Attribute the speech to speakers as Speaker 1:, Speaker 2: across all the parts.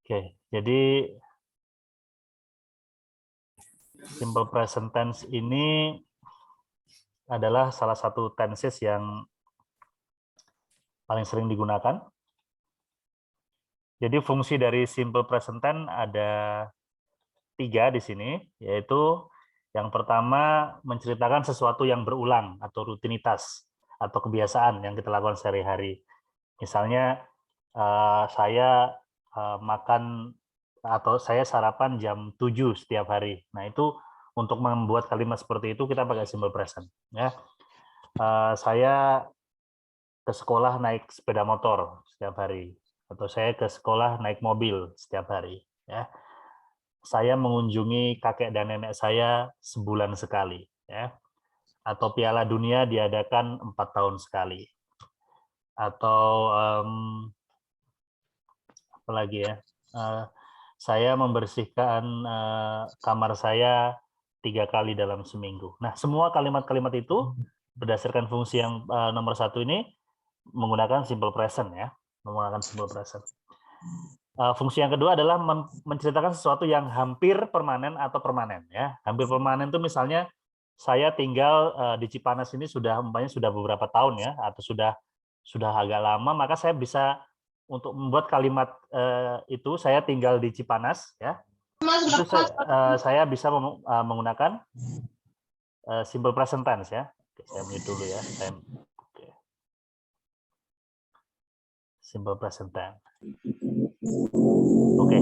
Speaker 1: Oke, jadi simple present tense ini adalah salah satu tenses yang paling sering digunakan. Jadi fungsi dari simple present tense ada 3 di sini, yaitu yang pertama menceritakan sesuatu yang berulang atau rutinitas atau kebiasaan yang kita lakukan sehari-hari. Misalnya saya makan atau saya sarapan jam 7 setiap hari. Nah, itu untuk membuat kalimat seperti itu kita pakai simple present, ya. Saya ke sekolah naik sepeda motor setiap hari, atau saya ke sekolah naik mobil setiap hari, ya. Saya mengunjungi kakek dan nenek saya sebulan sekali, ya. Atau Piala Dunia diadakan 4 tahun sekali. Atau apa lagi ya? Saya membersihkan kamar saya 3 kali dalam seminggu. Nah, semua kalimat-kalimat itu berdasarkan fungsi yang nomor 1 ini menggunakan simple present, ya, menggunakan simple present. Fungsi yang kedua adalah menceritakan sesuatu yang hampir permanen atau permanen, ya. Hampir permanen itu misalnya saya tinggal di Cipanas ini sudah beberapa tahun, ya, atau sudah agak lama, maka saya bisa untuk membuat kalimat itu saya tinggal di Cipanas, ya. Itu saya bisa menggunakan simple present tense, ya. Oke, saya mute dulu, ya. Simple present tense. Oke,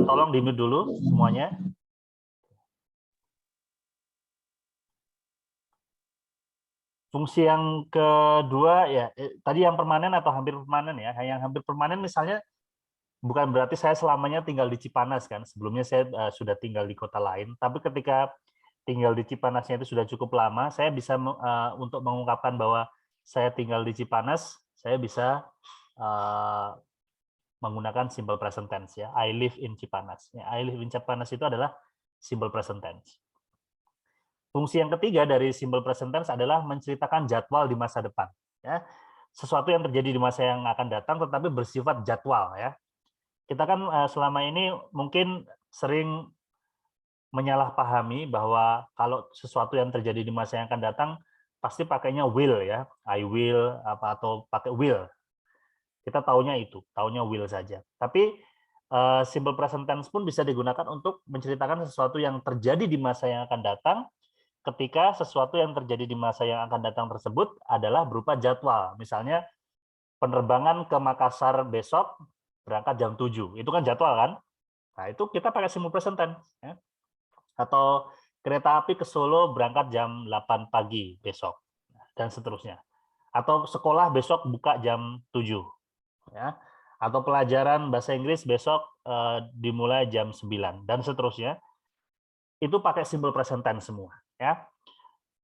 Speaker 1: tolong di mute dulu semuanya. Fungsi yang kedua, ya, tadi yang permanen atau hampir permanen, ya. Yang hampir permanen misalnya bukan berarti saya selamanya tinggal di Cipanas, kan. Sebelumnya saya sudah tinggal di kota lain, tapi ketika tinggal di Cipanasnya itu sudah cukup lama, saya bisa untuk mengungkapkan bahwa saya tinggal di Cipanas, saya bisa menggunakan simple present tense, ya. I live in Cipanas. Ya, I live in Cipanas itu adalah simple present tense. Fungsi yang ketiga dari simple present tense adalah menceritakan jadwal di masa depan, ya. Sesuatu yang terjadi di masa yang akan datang tetapi bersifat jadwal, ya. Kita kan selama ini mungkin sering menyalahpahami bahwa kalau sesuatu yang terjadi di masa yang akan datang pasti pakainya will, ya. I will atau pakai will. Kita taunya will saja. Tapi simple present tense pun bisa digunakan untuk menceritakan sesuatu yang terjadi di masa yang akan datang ketika sesuatu yang terjadi di masa yang akan datang tersebut adalah berupa jadwal. Misalnya penerbangan ke Makassar besok berangkat jam 7. Itu kan jadwal, kan? Nah, itu kita pakai simple present tense, ya. Atau kereta api ke Solo berangkat jam 8 pagi besok, dan seterusnya. Atau sekolah besok buka jam 7, ya. Atau pelajaran bahasa Inggris besok dimulai jam 9 dan seterusnya. Itu pakai simple present tense semua, ya.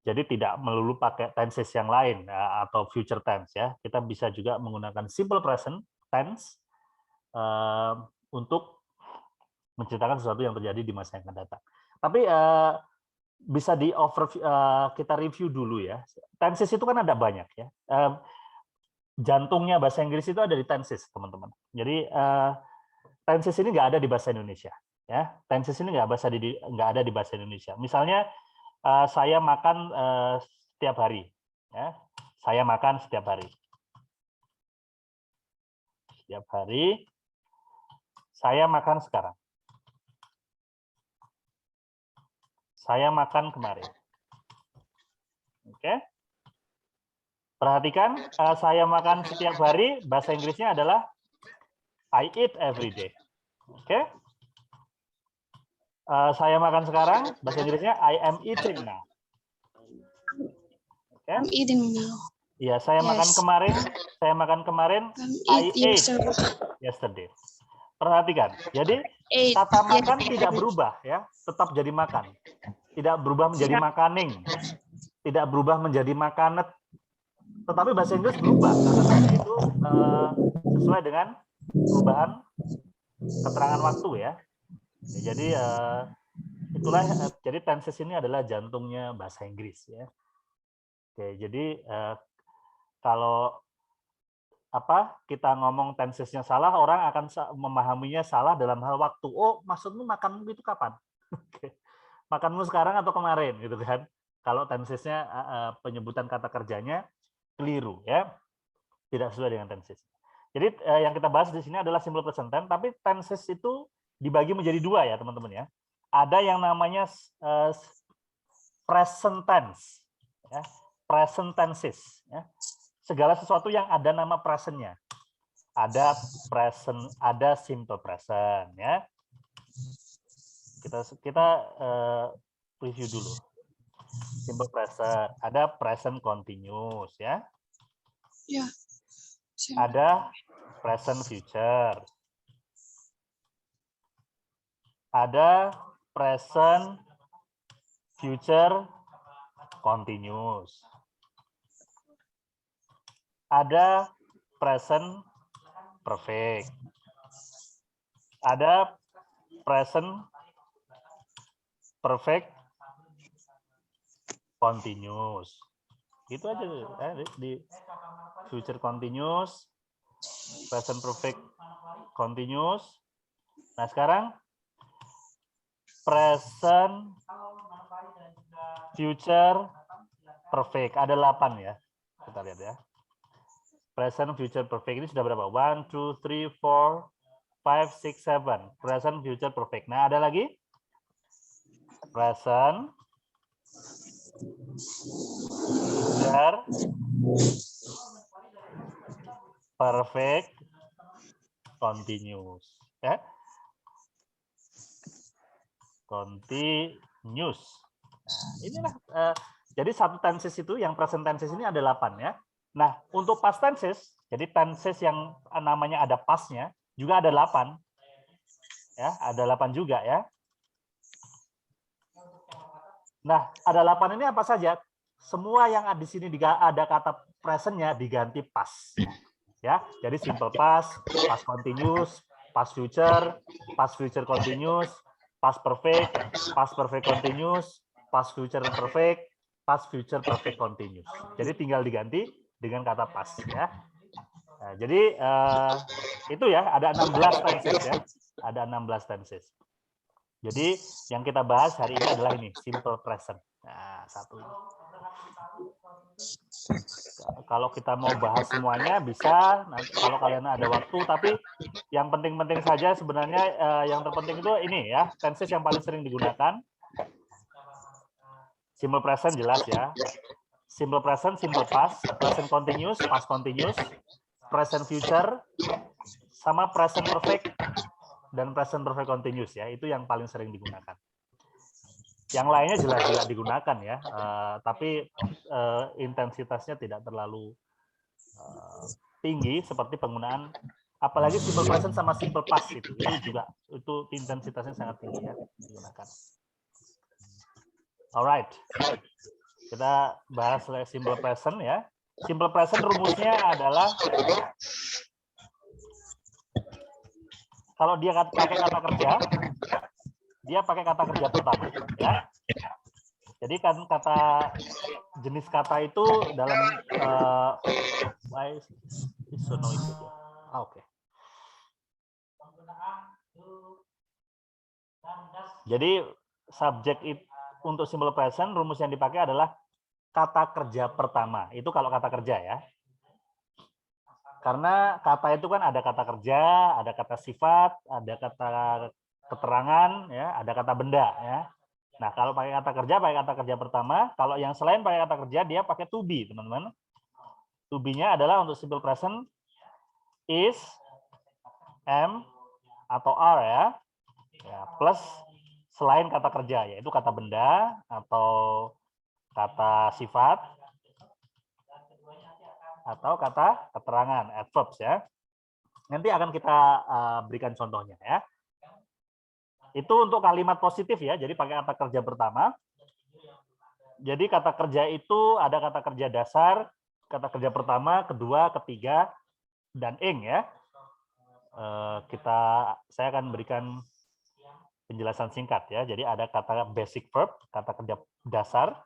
Speaker 1: Jadi tidak melulu pakai tenses yang lain atau future tense, ya. Kita bisa juga menggunakan simple present tense untuk menceritakan sesuatu yang terjadi di masa yang akan datang. Tapi bisa kita review dulu, ya. Tenses itu kan ada banyak, ya. Jantungnya bahasa Inggris itu ada di tenses, teman-teman. Jadi tenses ini nggak ada di bahasa Indonesia, ya. Tenses ini nggak ada di bahasa Indonesia. Misalnya saya makan setiap hari, ya. Saya makan setiap hari. Setiap hari. Saya makan sekarang. Saya makan kemarin. Oke. Perhatikan, saya makan setiap hari, bahasa Inggrisnya adalah I eat every day. Oke. Saya makan sekarang, bahasa Inggrisnya I am eating now. Oke.
Speaker 2: I'm eating now.
Speaker 1: Ya, saya makan kemarin, I ate yesterday. Perhatikan, jadi kata makan tidak berubah, ya, tetap jadi makan. Tidak berubah menjadi makaning, tidak berubah menjadi makanet. Tetapi bahasa Inggris berubah karena itu sesuai dengan perubahan keterangan waktu, ya. Jadi jadi tenses ini adalah jantungnya bahasa Inggris, ya. Oke, jadi kalau kita ngomong tensesnya salah, orang akan memahaminya salah dalam hal waktu. Oh, maksudmu makanmu itu kapan? Makanmu sekarang atau kemarin, gitu kan? Kalau tensesnya penyebutan kata kerjanya keliru, ya, tidak sesuai dengan tenses. Jadi yang kita bahas di sini adalah simple present tense, tapi tenses itu dibagi menjadi dua ya, teman-teman ya. Ada yang namanya present tense, ya, present tenses, ya. Segala sesuatu yang ada nama presentnya. Ada present, ada simple present, ya. Kita review dulu. Simple present, ada present continuous, ya.
Speaker 2: Ya.
Speaker 1: Ada present future. Ada present future continuous. Ada present perfect. Ada present perfect continuous. Itu aja di future continuous, present perfect continuous. Nah, sekarang present future perfect. Ada 8 ya. Kita lihat ya. Present future perfect ini sudah berapa? 1, 2, 3, 4, 5, 6, 7. Present future perfect. Nah, ada lagi? Present future perfect continuous. Ya. Continuous. Nah, inilah jadi satu tenses itu yang present tenses ini ada 8 ya. Nah, untuk past tenses, jadi tenses yang namanya ada pastnya juga ada 8. Ya, ada 8 juga ya. Nah, ada 8 ini apa saja? Semua yang ada di sini ada kata presentnya diganti past. Ya, jadi simple past, past continuous, past future continuous, past perfect continuous, past future perfect continuous. Jadi tinggal diganti dengan kata past ya. Nah, jadi itu ya, ada 16 tenses ya. Ada 16 tenses. Jadi yang kita bahas hari ini adalah ini, simple present. Nah, satu ini. Kalau kita mau bahas semuanya bisa, nanti kalau kalian ada waktu, tapi yang penting-penting saja sebenarnya yang terpenting itu ini ya, tenses yang paling sering digunakan. Simple present jelas ya. Simple present, simple past, present continuous, past continuous, present future, sama present perfect dan present perfect continuous ya, itu yang paling sering digunakan. Yang lainnya jelas juga digunakan ya, tapi intensitasnya tidak terlalu tinggi seperti penggunaan apalagi simple present sama simple past itu juga itu intensitasnya sangat tinggi ya digunakan. Alright, kita bahas simple present ya. Simple present rumusnya adalah kalau dia pakai kata kerja, dia pakai kata kerja pertama ya. Jadi kan jenis kata itu dalam oke. Jadi subjek untuk simple present rumus yang dipakai adalah kata kerja pertama. Itu kalau kata kerja ya. Karena kata itu kan ada kata kerja, ada kata sifat, ada kata keterangan, ya, ada kata benda. Ya. Nah, kalau pakai kata kerja pertama. Kalau yang selain pakai kata kerja, dia pakai to be, teman-teman. To be-nya adalah untuk simple present is, am, atau are ya. Ya, plus selain kata kerja, yaitu kata benda atau kata sifat atau kata keterangan, adverbs ya. Nanti akan kita berikan contohnya ya. Itu untuk kalimat positif ya, jadi pakai kata kerja pertama. Jadi kata kerja itu ada kata kerja dasar, kata kerja pertama, kedua, ketiga, dan ing ya. Saya akan berikan penjelasan singkat ya. Jadi ada kata basic verb, kata kerja dasar.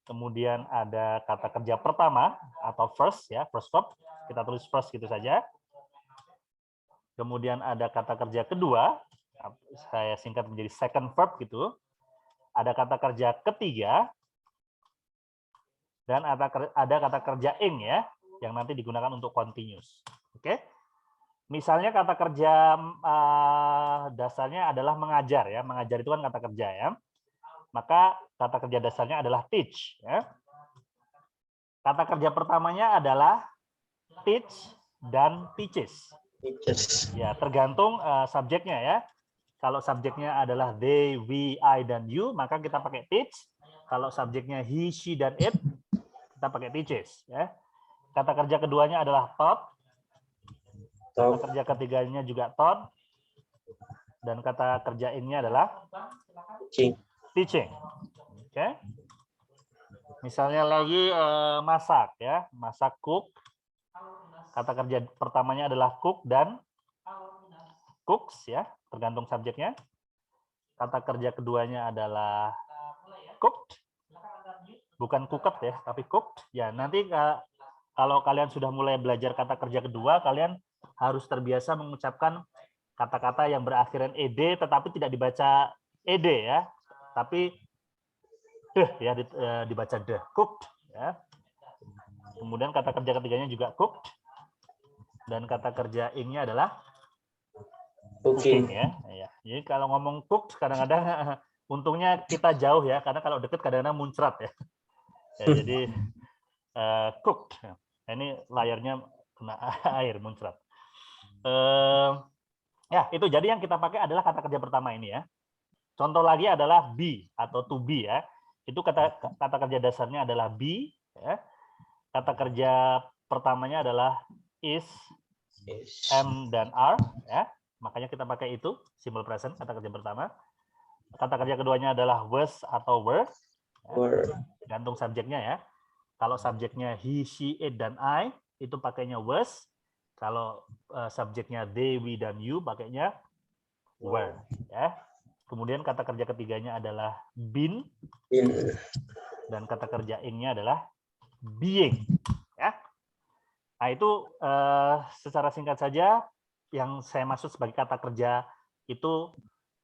Speaker 1: Kemudian ada kata kerja pertama atau first ya, first verb. Kita tulis first gitu saja. Kemudian ada kata kerja kedua, saya singkat menjadi second verb gitu. Ada kata kerja ketiga, dan ada kata kerja ing ya, yang nanti digunakan untuk continuous. Oke. Misalnya kata kerja dasarnya adalah mengajar ya. Mengajar itu kan kata kerja ya. Maka kata kerja dasarnya adalah teach ya. Kata kerja pertamanya adalah teach dan teaches. Ya, tergantung subjeknya ya. Kalau subjeknya adalah they, we, I, dan you, maka kita pakai teach. Kalau subjeknya he, she, dan it, kita pakai teaches. Ya. Kata kerja keduanya adalah taught. Kata kerja ketiganya juga taught. Dan kata kerja ing-nya adalah teaching. Oke. Misalnya lagi masak ya, masak cook. Kata kerja pertamanya adalah cook dan cooks ya, tergantung subjeknya. Kata kerja keduanya adalah cooked, bukan cooked ya, tapi cooked. Ya, nanti kalau kalian sudah mulai belajar kata kerja kedua, kalian harus terbiasa mengucapkan kata-kata yang berakhiran ed, tetapi tidak dibaca ed ya, tapi deh ya, dibaca deh, cooked ya. Kemudian kata kerja ketiganya juga cooked, dan kata kerja ing-nya adalah cooking ya. Jadi kalau ngomong cook kadang-kadang untungnya kita jauh ya, karena kalau deket kadang-kadang muncrat ya. Jadi cooked. Nah, ini layarnya kena air muncrat. Ya itu jadi yang kita pakai adalah kata kerja pertama ini ya. Contoh lagi adalah be atau to be ya. Itu kata kerja dasarnya adalah be ya. Kata kerja pertamanya adalah is, am, dan are ya. Makanya kita pakai itu simple present kata kerja pertama. Kata kerja keduanya adalah was atau were. Ya. Gantung subjeknya ya. Kalau subjeknya he, she, it, dan I itu pakainya was. Kalau subjeknya they, we, dan you pakainya were. Ya. Kemudian kata kerja ketiganya adalah been. Dan kata kerja ing-nya adalah being. Ya. Nah itu secara singkat saja yang saya maksud sebagai kata kerja itu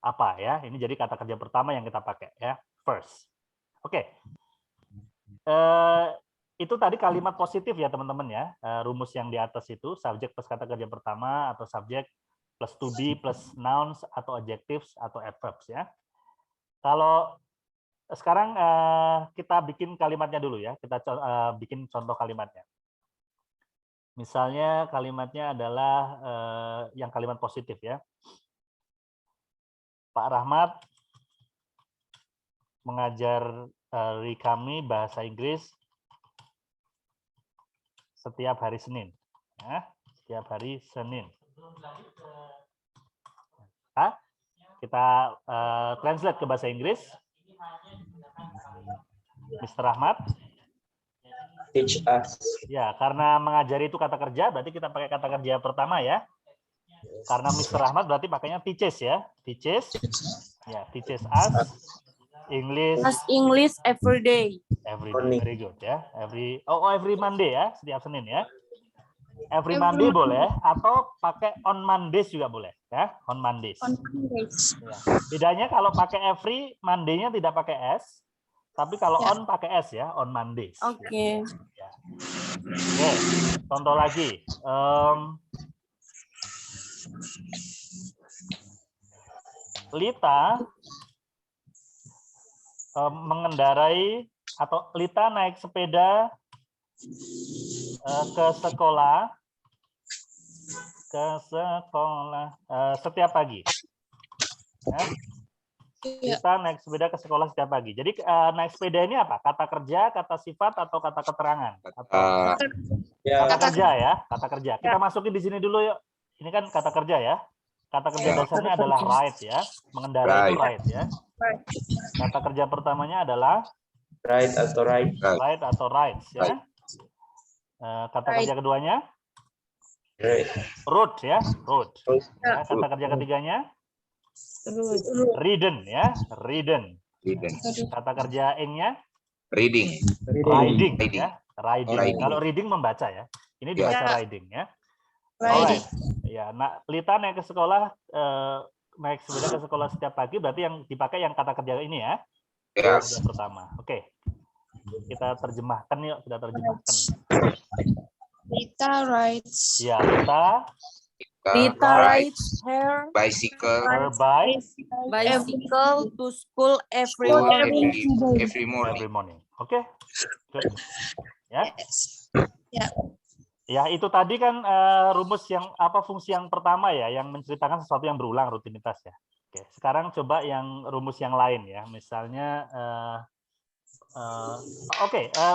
Speaker 1: apa ya? Ini jadi kata kerja pertama yang kita pakai ya, first. Oke. Itu tadi kalimat positif ya teman-teman ya. Rumus yang di atas itu subjek plus kata kerja pertama atau subjek plus to be plus nouns atau adjectives atau adverbs ya. Kalau sekarang kita bikin kalimatnya dulu ya. Kita bikin contoh kalimatnya. Misalnya kalimatnya adalah yang kalimat positif ya. Pak Rahmat mengajari kami bahasa Inggris setiap hari Senin. Ya, setiap hari Senin. Nah, kita translate ke bahasa Inggris. Mr. Rahmat.
Speaker 2: Teach us.
Speaker 1: Ya, karena mengajari itu kata kerja, berarti kita pakai kata kerja pertama ya. Karena Mr. Rahmat berarti pakainya teaches ya. Teaches. Ya, teaches us English.
Speaker 3: As English every day.
Speaker 1: Every day. Very good ya. Every Monday ya, setiap Senin ya. Every Monday boleh atau pakai on Mondays juga boleh ya, on Mondays.
Speaker 3: On Mondays.
Speaker 1: Ya. Bedanya kalau pakai every, Monday-nya tidak pakai s. Tapi kalau on pakai S ya, on Mondays.
Speaker 3: Oke.
Speaker 1: Ya. Oke, contoh lagi. Lita mengendarai atau Lita naik sepeda ke sekolah setiap pagi. Ya. Kita naik sepeda ke sekolah setiap pagi. Jadi naik sepeda ini apa? Kata kerja, kata sifat, atau kata keterangan? Kata kerja ya, kata kerja. Kita masukin di sini dulu yuk. Ini kan kata kerja ya. Kata kerja dasarnya adalah ride ya. Mengendarai itu ride ya. Kata kerja pertamanya adalah
Speaker 2: Ride atau ride.
Speaker 1: Ride atau rides ya. Kata kerja keduanya road ya, road. Ya, kata kerja ketiganya ridden ya, ridden. Kata kerja ing-nya
Speaker 4: Reading.
Speaker 1: Riding,
Speaker 4: Riding.
Speaker 1: ya. Riding.
Speaker 4: Riding.
Speaker 1: Kalau reading membaca ya. Ini
Speaker 4: Ya.
Speaker 1: dibaca riding ya.
Speaker 3: Riding.
Speaker 1: Alright. Ya, nah, Lita naik ke sekolah, naik sepeda ke sekolah setiap pagi, berarti yang dipakai yang kata kerja ini ya.
Speaker 4: Yes.
Speaker 1: Yang pertama. Oke. Kita terjemahkan yuk, kita terjemahkan.
Speaker 3: Rita rides.
Speaker 1: Ya, Lita
Speaker 3: Rita
Speaker 4: Ride
Speaker 3: rides her
Speaker 4: bicycle
Speaker 1: her bike
Speaker 3: bicycle to school every
Speaker 4: school
Speaker 3: morning.
Speaker 4: every morning.
Speaker 1: every morning. Oke. Good. Ya.
Speaker 3: Ya.
Speaker 1: Ya, itu tadi kan rumus yang apa fungsi yang pertama ya, yang menceritakan sesuatu yang berulang, rutinitas ya. Oke, sekarang coba yang rumus yang lain ya. Misalnya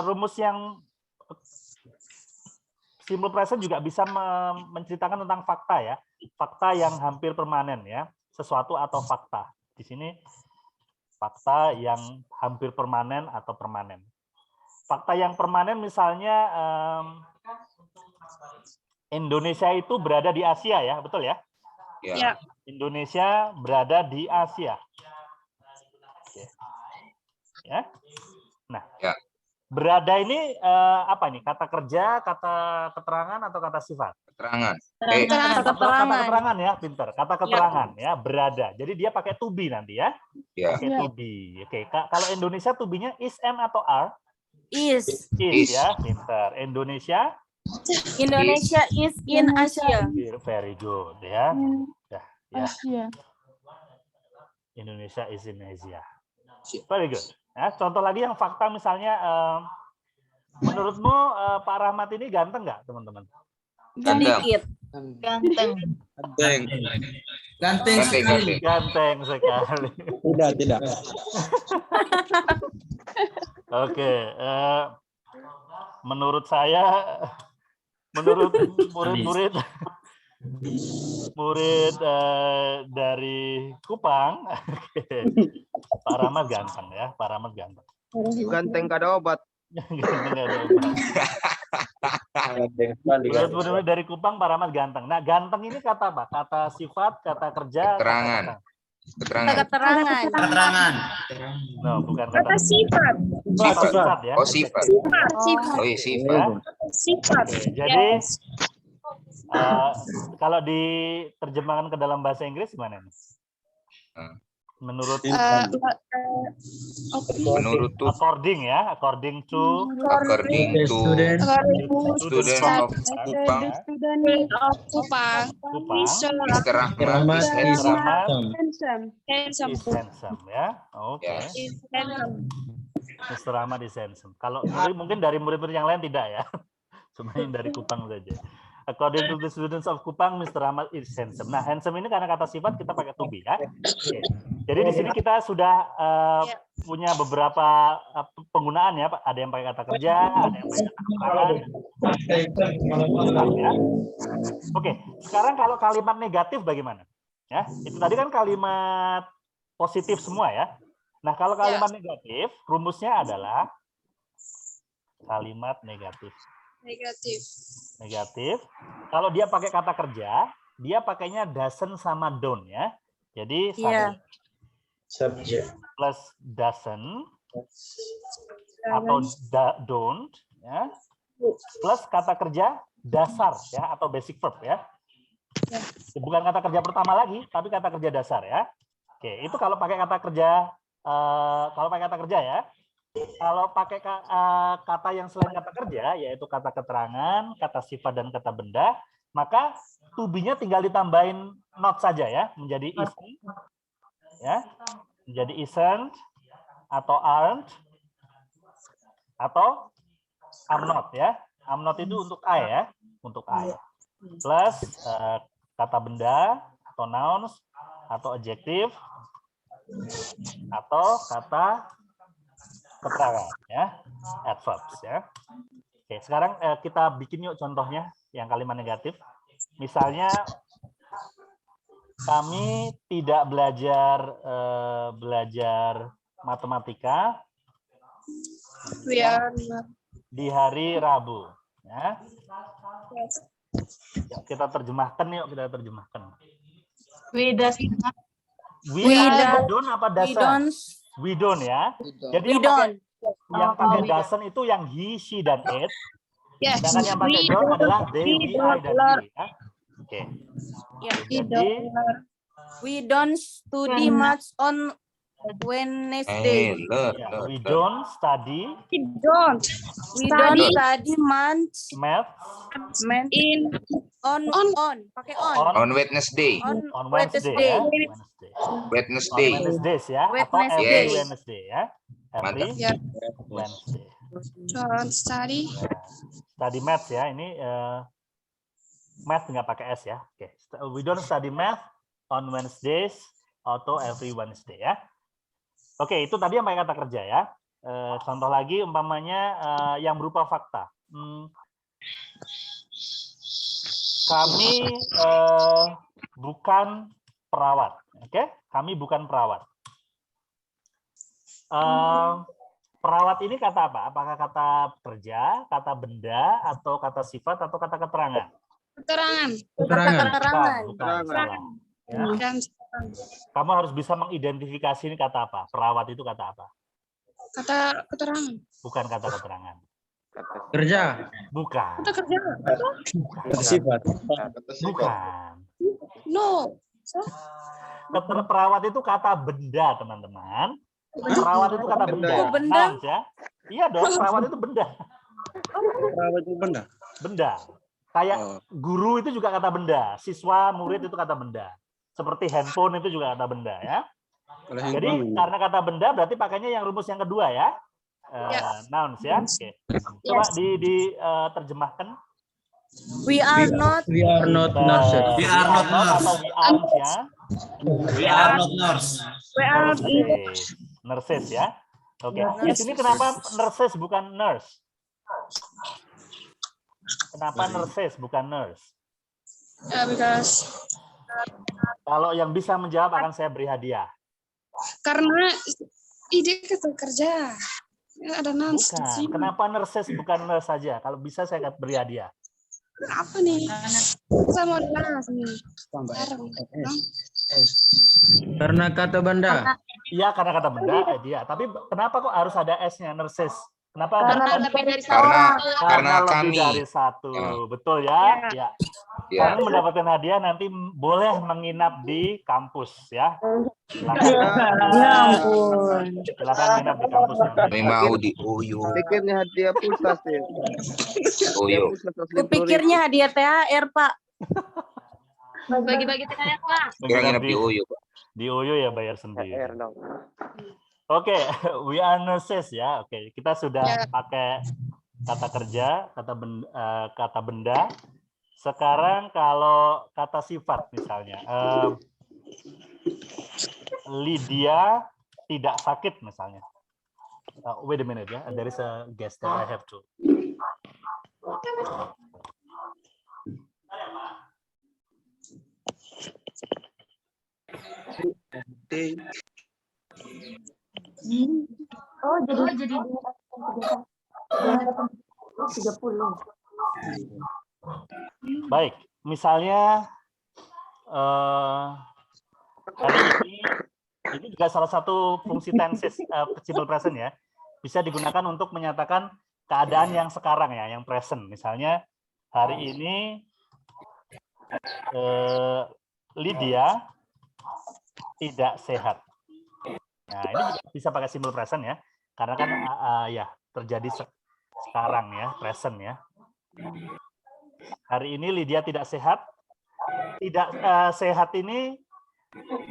Speaker 1: rumus yang simple present juga bisa menceritakan tentang fakta ya. Fakta yang hampir permanen ya, sesuatu atau fakta. Di sini fakta yang hampir permanen atau permanen. Fakta yang permanen misalnya Indonesia itu berada di Asia ya, betul ya?
Speaker 4: Ya.
Speaker 3: Ya.
Speaker 1: Indonesia berada di Asia. Oke. Ya. Nah,
Speaker 4: Ya.
Speaker 1: berada ini apa nih? Kata kerja, kata keterangan atau kata sifat?
Speaker 4: Keterangan.
Speaker 1: Kata keterangan ya, pinter. Kata keterangan ya, berada. Jadi dia pakai to be nanti ya.
Speaker 4: Ya.
Speaker 1: Pakai to be. Oke, kalau Indonesia to be-nya is, am atau are?
Speaker 3: Is.
Speaker 4: Is.
Speaker 1: Ya, pinter. Indonesia
Speaker 3: Indonesia is in Asia.
Speaker 1: very good ya. Ya.
Speaker 5: Asia.
Speaker 1: Indonesia is in Asia. Very good. Ya, contoh lagi yang fakta misalnya, menurutmu Pak Rahmat ini ganteng nggak, teman-teman?
Speaker 4: Ganteng.
Speaker 3: Sedikit. Ganteng.
Speaker 4: Ganteng sekali.
Speaker 1: Ganteng sekali.
Speaker 2: Tidak.
Speaker 1: Oke, menurut saya, menurut murid dari Kupang, Pak Rahmat ganteng ya, Pak Rahmat ganteng.
Speaker 6: Ganteng kada obat.
Speaker 1: Ganteng nggak ada obat. Murid-murid dari Kupang, Pak Rahmat ganteng. Nah, ganteng ini kata apa? Kata sifat, kata kerja,
Speaker 4: Keterangan.
Speaker 1: kata
Speaker 4: Keterangan.
Speaker 3: Keterangan.
Speaker 1: no, bukan kata
Speaker 3: Sifat.
Speaker 1: sifat ya.
Speaker 4: Oh, sifat. Oh, iya, sifat.
Speaker 3: Sifat.
Speaker 1: Oke, jadi kalau diterjemahkan ke dalam bahasa Inggris gimana nih? Menurut
Speaker 4: Menurut to
Speaker 1: according ya, according to
Speaker 4: student
Speaker 1: student
Speaker 4: of Kupang,
Speaker 3: Kupang.
Speaker 1: Kupang,
Speaker 4: Mr. Rahmat is handsome.
Speaker 1: is handsome ya. Oke.
Speaker 4: Yes.
Speaker 1: Mr. Rahmat is handsome. Kalau mungkin dari murid-murid yang lain tidak ya. Cuma yang dari Kupang saja. According to the students of Kupang, Mr. Rahmat is handsome. Nah, handsome ini karena kata sifat kita pakai to be ya. Oke. Jadi di sini kita sudah punya beberapa penggunaan ya, Pak. Ada yang pakai kata kerja, ada yang pakai kata keterangan. Ya. Oke, sekarang kalau kalimat negatif bagaimana? Ya, itu tadi kan kalimat positif semua ya. Nah, kalau kalimat negatif, rumusnya adalah kalimat negatif. Negatif. Kalau dia pakai kata kerja, dia pakainya doesn't sama don't ya. Jadi
Speaker 2: Subject.
Speaker 1: plus doesn't atau don't ya. Plus kata kerja dasar ya atau basic verb ya. Bukan kata kerja pertama lagi, tapi kata kerja dasar ya. Oke, itu kalau pakai kata kerja ya. Kalau pakai kata yang selain kata kerja, yaitu kata keterangan, kata sifat, dan kata benda, maka to be-nya tinggal ditambahin not saja ya, menjadi isn't, ya, menjadi isn't, atau aren't, atau I'm not ya. I'm not itu untuk I ya, untuk I. Plus kata benda atau nouns atau adjective atau kata keterangan ya, adverbs ya. Oke, sekarang kita bikin yuk contohnya yang kalimat negatif. Misalnya kami tidak belajar matematika di hari Rabu ya. Yuk, kita terjemahkan. We don't apa dasar? We don't ya. Jadi Yang pakai doesn't itu yang he, she, dan it.
Speaker 3: Yes.
Speaker 1: Sedangkan yang pakai don't adalah they, we, I, dan he. Ya. Oke.
Speaker 3: Ya.
Speaker 1: Jadi
Speaker 3: We don't study much on Wednesday.
Speaker 1: ya, we don't study
Speaker 3: We don't study much
Speaker 1: math
Speaker 3: pakai on
Speaker 4: On Wednesday.
Speaker 1: on Wednesday. Ya.
Speaker 4: Wednesday.
Speaker 1: On Wednesdays ya, atau
Speaker 3: Wednesday.
Speaker 1: every
Speaker 4: Yes.
Speaker 1: Wednesday ya. Every
Speaker 4: Mantap.
Speaker 1: Wednesday.
Speaker 5: Don't study.
Speaker 1: Study math ya, ini math nggak pakai S ya. Oke, we don't study math on Wednesdays atau every Wednesday ya. Oke, itu tadi yang pakai kata kerja ya. Contoh lagi umpamanya yang berupa fakta. Kami bukan perawat, oke? Kami bukan perawat. Perawat ini kata apa? Apakah kata kerja, kata benda, atau kata sifat, atau kata keterangan?
Speaker 5: Keterangan.
Speaker 3: keterangan.
Speaker 1: Bukan, salah. Ya.
Speaker 5: Dan
Speaker 1: Kamu harus bisa mengidentifikasi ini kata apa. Perawat itu kata apa?
Speaker 5: kata keterangan.
Speaker 1: Bukan kata keterangan.
Speaker 2: Kerja.
Speaker 1: Bukan.
Speaker 5: Kata kerja.
Speaker 2: Sifat.
Speaker 1: Bukan.
Speaker 5: No.
Speaker 1: Perawat itu kata benda, teman-teman. Perawat itu kata benda.
Speaker 3: Oh, benda?
Speaker 1: Nouns, ya. Iya dong, perawat itu benda.
Speaker 2: Perawat itu benda.
Speaker 1: Benda. Kayak
Speaker 2: Oh.
Speaker 1: guru itu juga kata benda. Siswa, murid itu kata benda. Seperti handphone itu juga kata benda ya.
Speaker 2: Kalau
Speaker 1: Jadi
Speaker 2: handphone.
Speaker 1: karena kata benda berarti pakainya yang rumus yang kedua ya. Nouns ya. Oke. Coba diterjemahkan.
Speaker 3: We are not
Speaker 2: We are not nurses.
Speaker 1: We are not atau we aren't ya.
Speaker 7: We are not nurse.
Speaker 1: Nurses ya. Oke. Di sini kenapa nurses bukan nurse? Kenapa nurses bukan nurse?
Speaker 5: Because
Speaker 1: Kalau yang bisa menjawab akan saya beri hadiah.
Speaker 5: karena ide kata kerja. Ada nans di
Speaker 1: Bukan.
Speaker 5: sini.
Speaker 1: Kenapa nurses bukan nurse saja? Kalau bisa saya beri hadiah.
Speaker 5: Apa nih? Sama nans nih. Bareng.
Speaker 2: Karena kata benda.
Speaker 1: Iya, karena kata benda dia. Tapi kenapa kok harus ada S-nya nurses? Kenapa?
Speaker 3: karena lebih dari
Speaker 4: Karena
Speaker 1: Karena lebih
Speaker 4: kami.
Speaker 1: dari satu.
Speaker 4: Ya.
Speaker 1: Betul ya? Ya.
Speaker 4: Ya.
Speaker 1: Kamu mendapatkan hadiah nanti boleh menginap di kampus ya. Silakan.
Speaker 3: Ya ampun.
Speaker 1: Silakan menginap di kampus nanti.
Speaker 4: Kami mau di Uyu.
Speaker 6: Pikirnya hadiah pulsa sih.
Speaker 4: Uyu.
Speaker 3: Kupikirnya hadiah THR, Pak.
Speaker 5: Bagi-bagi THR, Pak.
Speaker 4: Kira nginep di Uyu.
Speaker 1: Di Uyu ya bayar sendiri.
Speaker 6: THR dong.
Speaker 1: Oke, we are nurses ya. Oke, kita sudah
Speaker 5: Ya.
Speaker 1: pakai kata kerja, kata benda. Sekarang kalau kata sifat misalnya, Lydia tidak sakit misalnya. Wait a minute ya, there is a guest that I have to. Baik, misalnya hari ini juga salah satu fungsi tenses simple present ya, bisa digunakan untuk menyatakan keadaan yang sekarang ya, yang present. Misalnya hari ini Lydia tidak sehat. Nah, ini juga bisa pakai simple present ya, karena kan ya terjadi sekarang ya, present ya. Hari ini Lydia tidak sehat. Tidak sehat ini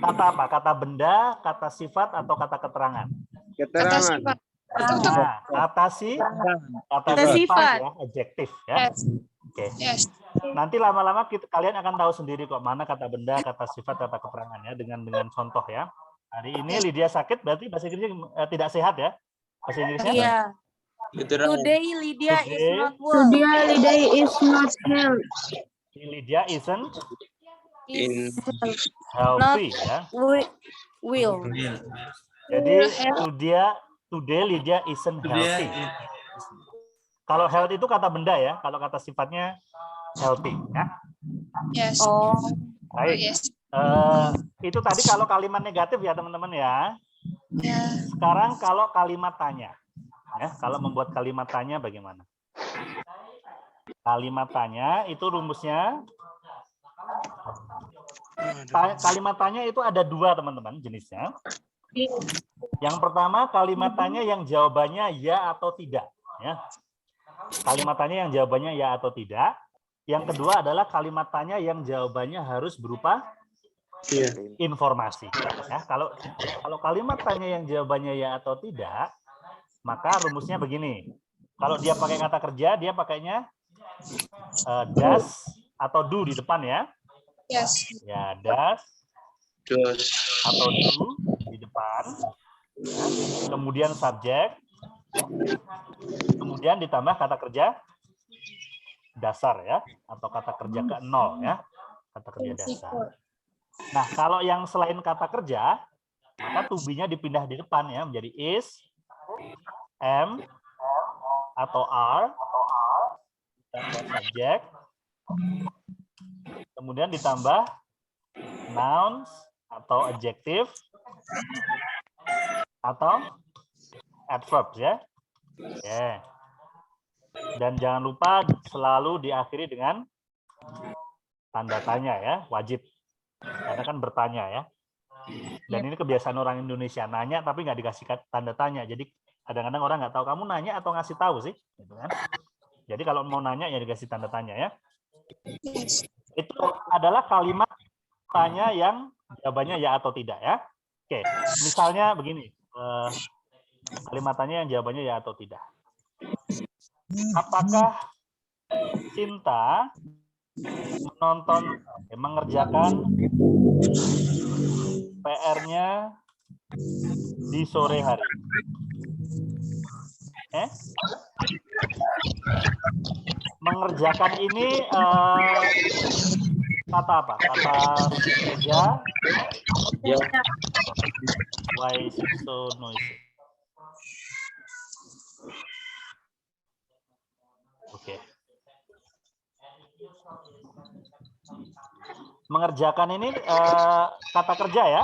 Speaker 1: kata apa? Kata benda, kata sifat, atau kata keterangan?
Speaker 6: Keterangan.
Speaker 1: Nah, kata
Speaker 3: Kata
Speaker 1: sifat
Speaker 3: sifat.
Speaker 1: ya, adjektif ya.
Speaker 5: Yes.
Speaker 1: Oke.
Speaker 5: Yes.
Speaker 1: Nanti lama-lama kalian akan tahu sendiri kok mana kata benda, kata sifat, kata keterangan ya dengan contoh ya. Hari ini Lydia sakit berarti bahasa Inggrisnya tidak sehat ya. Bahasa Inggrisnya?
Speaker 3: Iya. Today Lydia is
Speaker 1: Today.
Speaker 3: not well.
Speaker 8: Lydia is not healthy.
Speaker 1: Lydia isn't
Speaker 3: Is
Speaker 1: healthy ya.
Speaker 3: will.
Speaker 1: Jadi today Lydia isn't healthy. Kalau health itu kata benda ya, kalau kata sifatnya healthy ya.
Speaker 5: Yes.
Speaker 3: Oh.
Speaker 1: Baik.
Speaker 5: Yes.
Speaker 1: Itu tadi kalau kalimat negatif ya teman-teman ya.
Speaker 5: Ya.
Speaker 1: Sekarang kalau kalimat tanya. Ya, kalau membuat kalimat tanya bagaimana? Kalimat tanya itu rumusnya, kalimat tanya itu ada dua teman-teman jenisnya. Yang pertama kalimat tanya yang jawabannya ya atau tidak. Ya. Kalimat tanya yang jawabannya ya atau tidak. Yang kedua adalah kalimat tanya yang jawabannya harus berupa informasi. Ya, kalau kalimat tanya yang jawabannya ya atau tidak, maka rumusnya begini. Kalau dia pakai kata kerja, dia pakainya does atau do di depan ya.
Speaker 5: Yes.
Speaker 1: Ya, does atau do di depan. Kemudian subjek. Kemudian ditambah kata kerja dasar ya, atau kata kerja ke nol ya, kata kerja dasar. Nah, kalau yang selain kata kerja, maka to be-nya dipindah di depan ya, menjadi is, am, atau are, ditambah subjek, kemudian ditambah nouns atau adjective, atau adverbs ya. Oke. Dan jangan lupa selalu diakhiri dengan tanda tanya ya, wajib. Karena kan bertanya ya. Dan ini kebiasaan orang Indonesia, nanya tapi nggak dikasih tanda tanya. Jadi kadang-kadang orang nggak tahu kamu nanya atau ngasih tahu sih, gitu kan? Jadi kalau mau nanya ya dikasih tanda tanya ya. Itu adalah kalimat tanya yang jawabannya ya atau tidak ya. Oke, misalnya begini, kalimat tanya yang jawabannya ya atau tidak. Apakah Cinta mengerjakan PR-nya di sore hari? Mengerjakan ini kata apa? Kata kerja? Why is it so noisy? Oke. Mengerjakan ini kata kerja ya?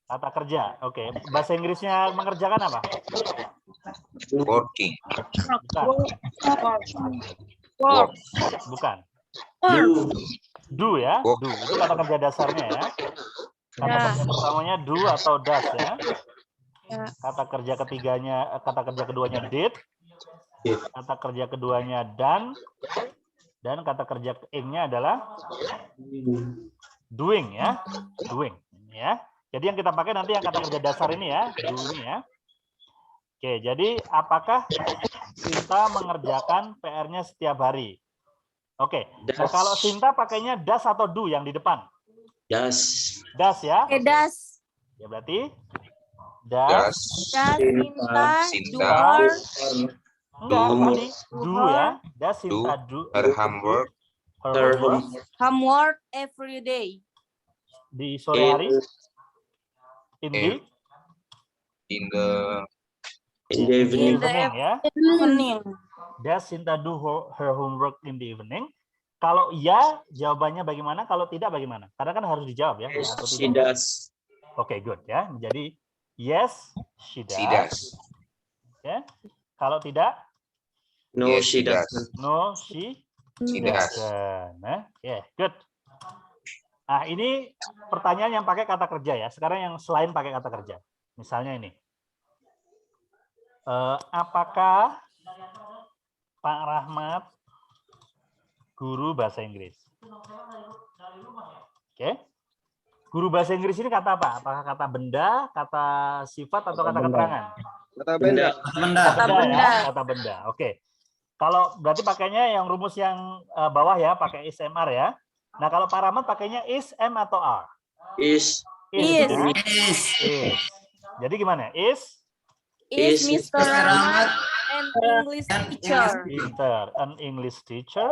Speaker 1: Kata kerja. Oke. Bahasa Inggrisnya mengerjakan apa?
Speaker 4: Working.
Speaker 1: Bukan.
Speaker 4: Work.
Speaker 1: Bukan. Do ya. Do. Itu kata kerja dasarnya ya. Kata kerja pertamanya do atau does ya. Kata kerja ketiganya, kata kerja keduanya did. Kata kerja keduanya done. Dan kata kerja ing-nya adalah doing ya. Doing ya. Jadi yang kita pakai nanti yang kata kerja dasar ini ya, doing ya. Oke, jadi apakah Sinta mengerjakan PR-nya setiap hari? Oke. Nah, kalau Sinta pakainya does atau do yang di depan?
Speaker 2: Das.
Speaker 1: Does ya?
Speaker 3: Das.
Speaker 1: Ya berarti does.
Speaker 3: Sinta
Speaker 1: Enggak, berarti do ya. Does Sinta do
Speaker 4: Her homework.
Speaker 3: homework every day.
Speaker 1: Di sore hari?
Speaker 4: In the
Speaker 1: evening ya.
Speaker 3: Evening.
Speaker 1: Does Sinta do her homework in the evening? Kalau ya, jawabannya bagaimana? Kalau tidak, bagaimana? Karena kan harus dijawab ya.
Speaker 2: Yes,
Speaker 1: atau
Speaker 2: she
Speaker 1: tidak.
Speaker 2: does.
Speaker 1: Oke, good ya. Jadi yes, she does.
Speaker 4: She does.
Speaker 1: Ya. Kalau tidak,
Speaker 2: No,
Speaker 4: Yes,
Speaker 2: she
Speaker 4: she does.
Speaker 2: doesn't.
Speaker 1: no, she
Speaker 4: does.
Speaker 1: doesn't. Yeah, good. Nah, ini pertanyaan yang pakai kata kerja ya. Sekarang yang selain pakai kata kerja. Misalnya ini. Apakah Pak Rahmat guru bahasa Inggris? Oke. Guru bahasa Inggris ini kata apa? Apakah kata benda, kata sifat, atau kata keterangan?
Speaker 6: Kata benda.
Speaker 1: Kata benda. Ya? Kata benda. Oke. Kalau berarti pakainya yang rumus yang bawah ya, pakai is, am, are ya. Nah, kalau Pak Rahmat pakainya is, am, atau are?
Speaker 2: Is.
Speaker 3: Is.
Speaker 1: Ya? Is. Jadi gimana?
Speaker 3: Is
Speaker 2: Is
Speaker 3: Mr. Rahmat an English teacher?
Speaker 1: An English teacher.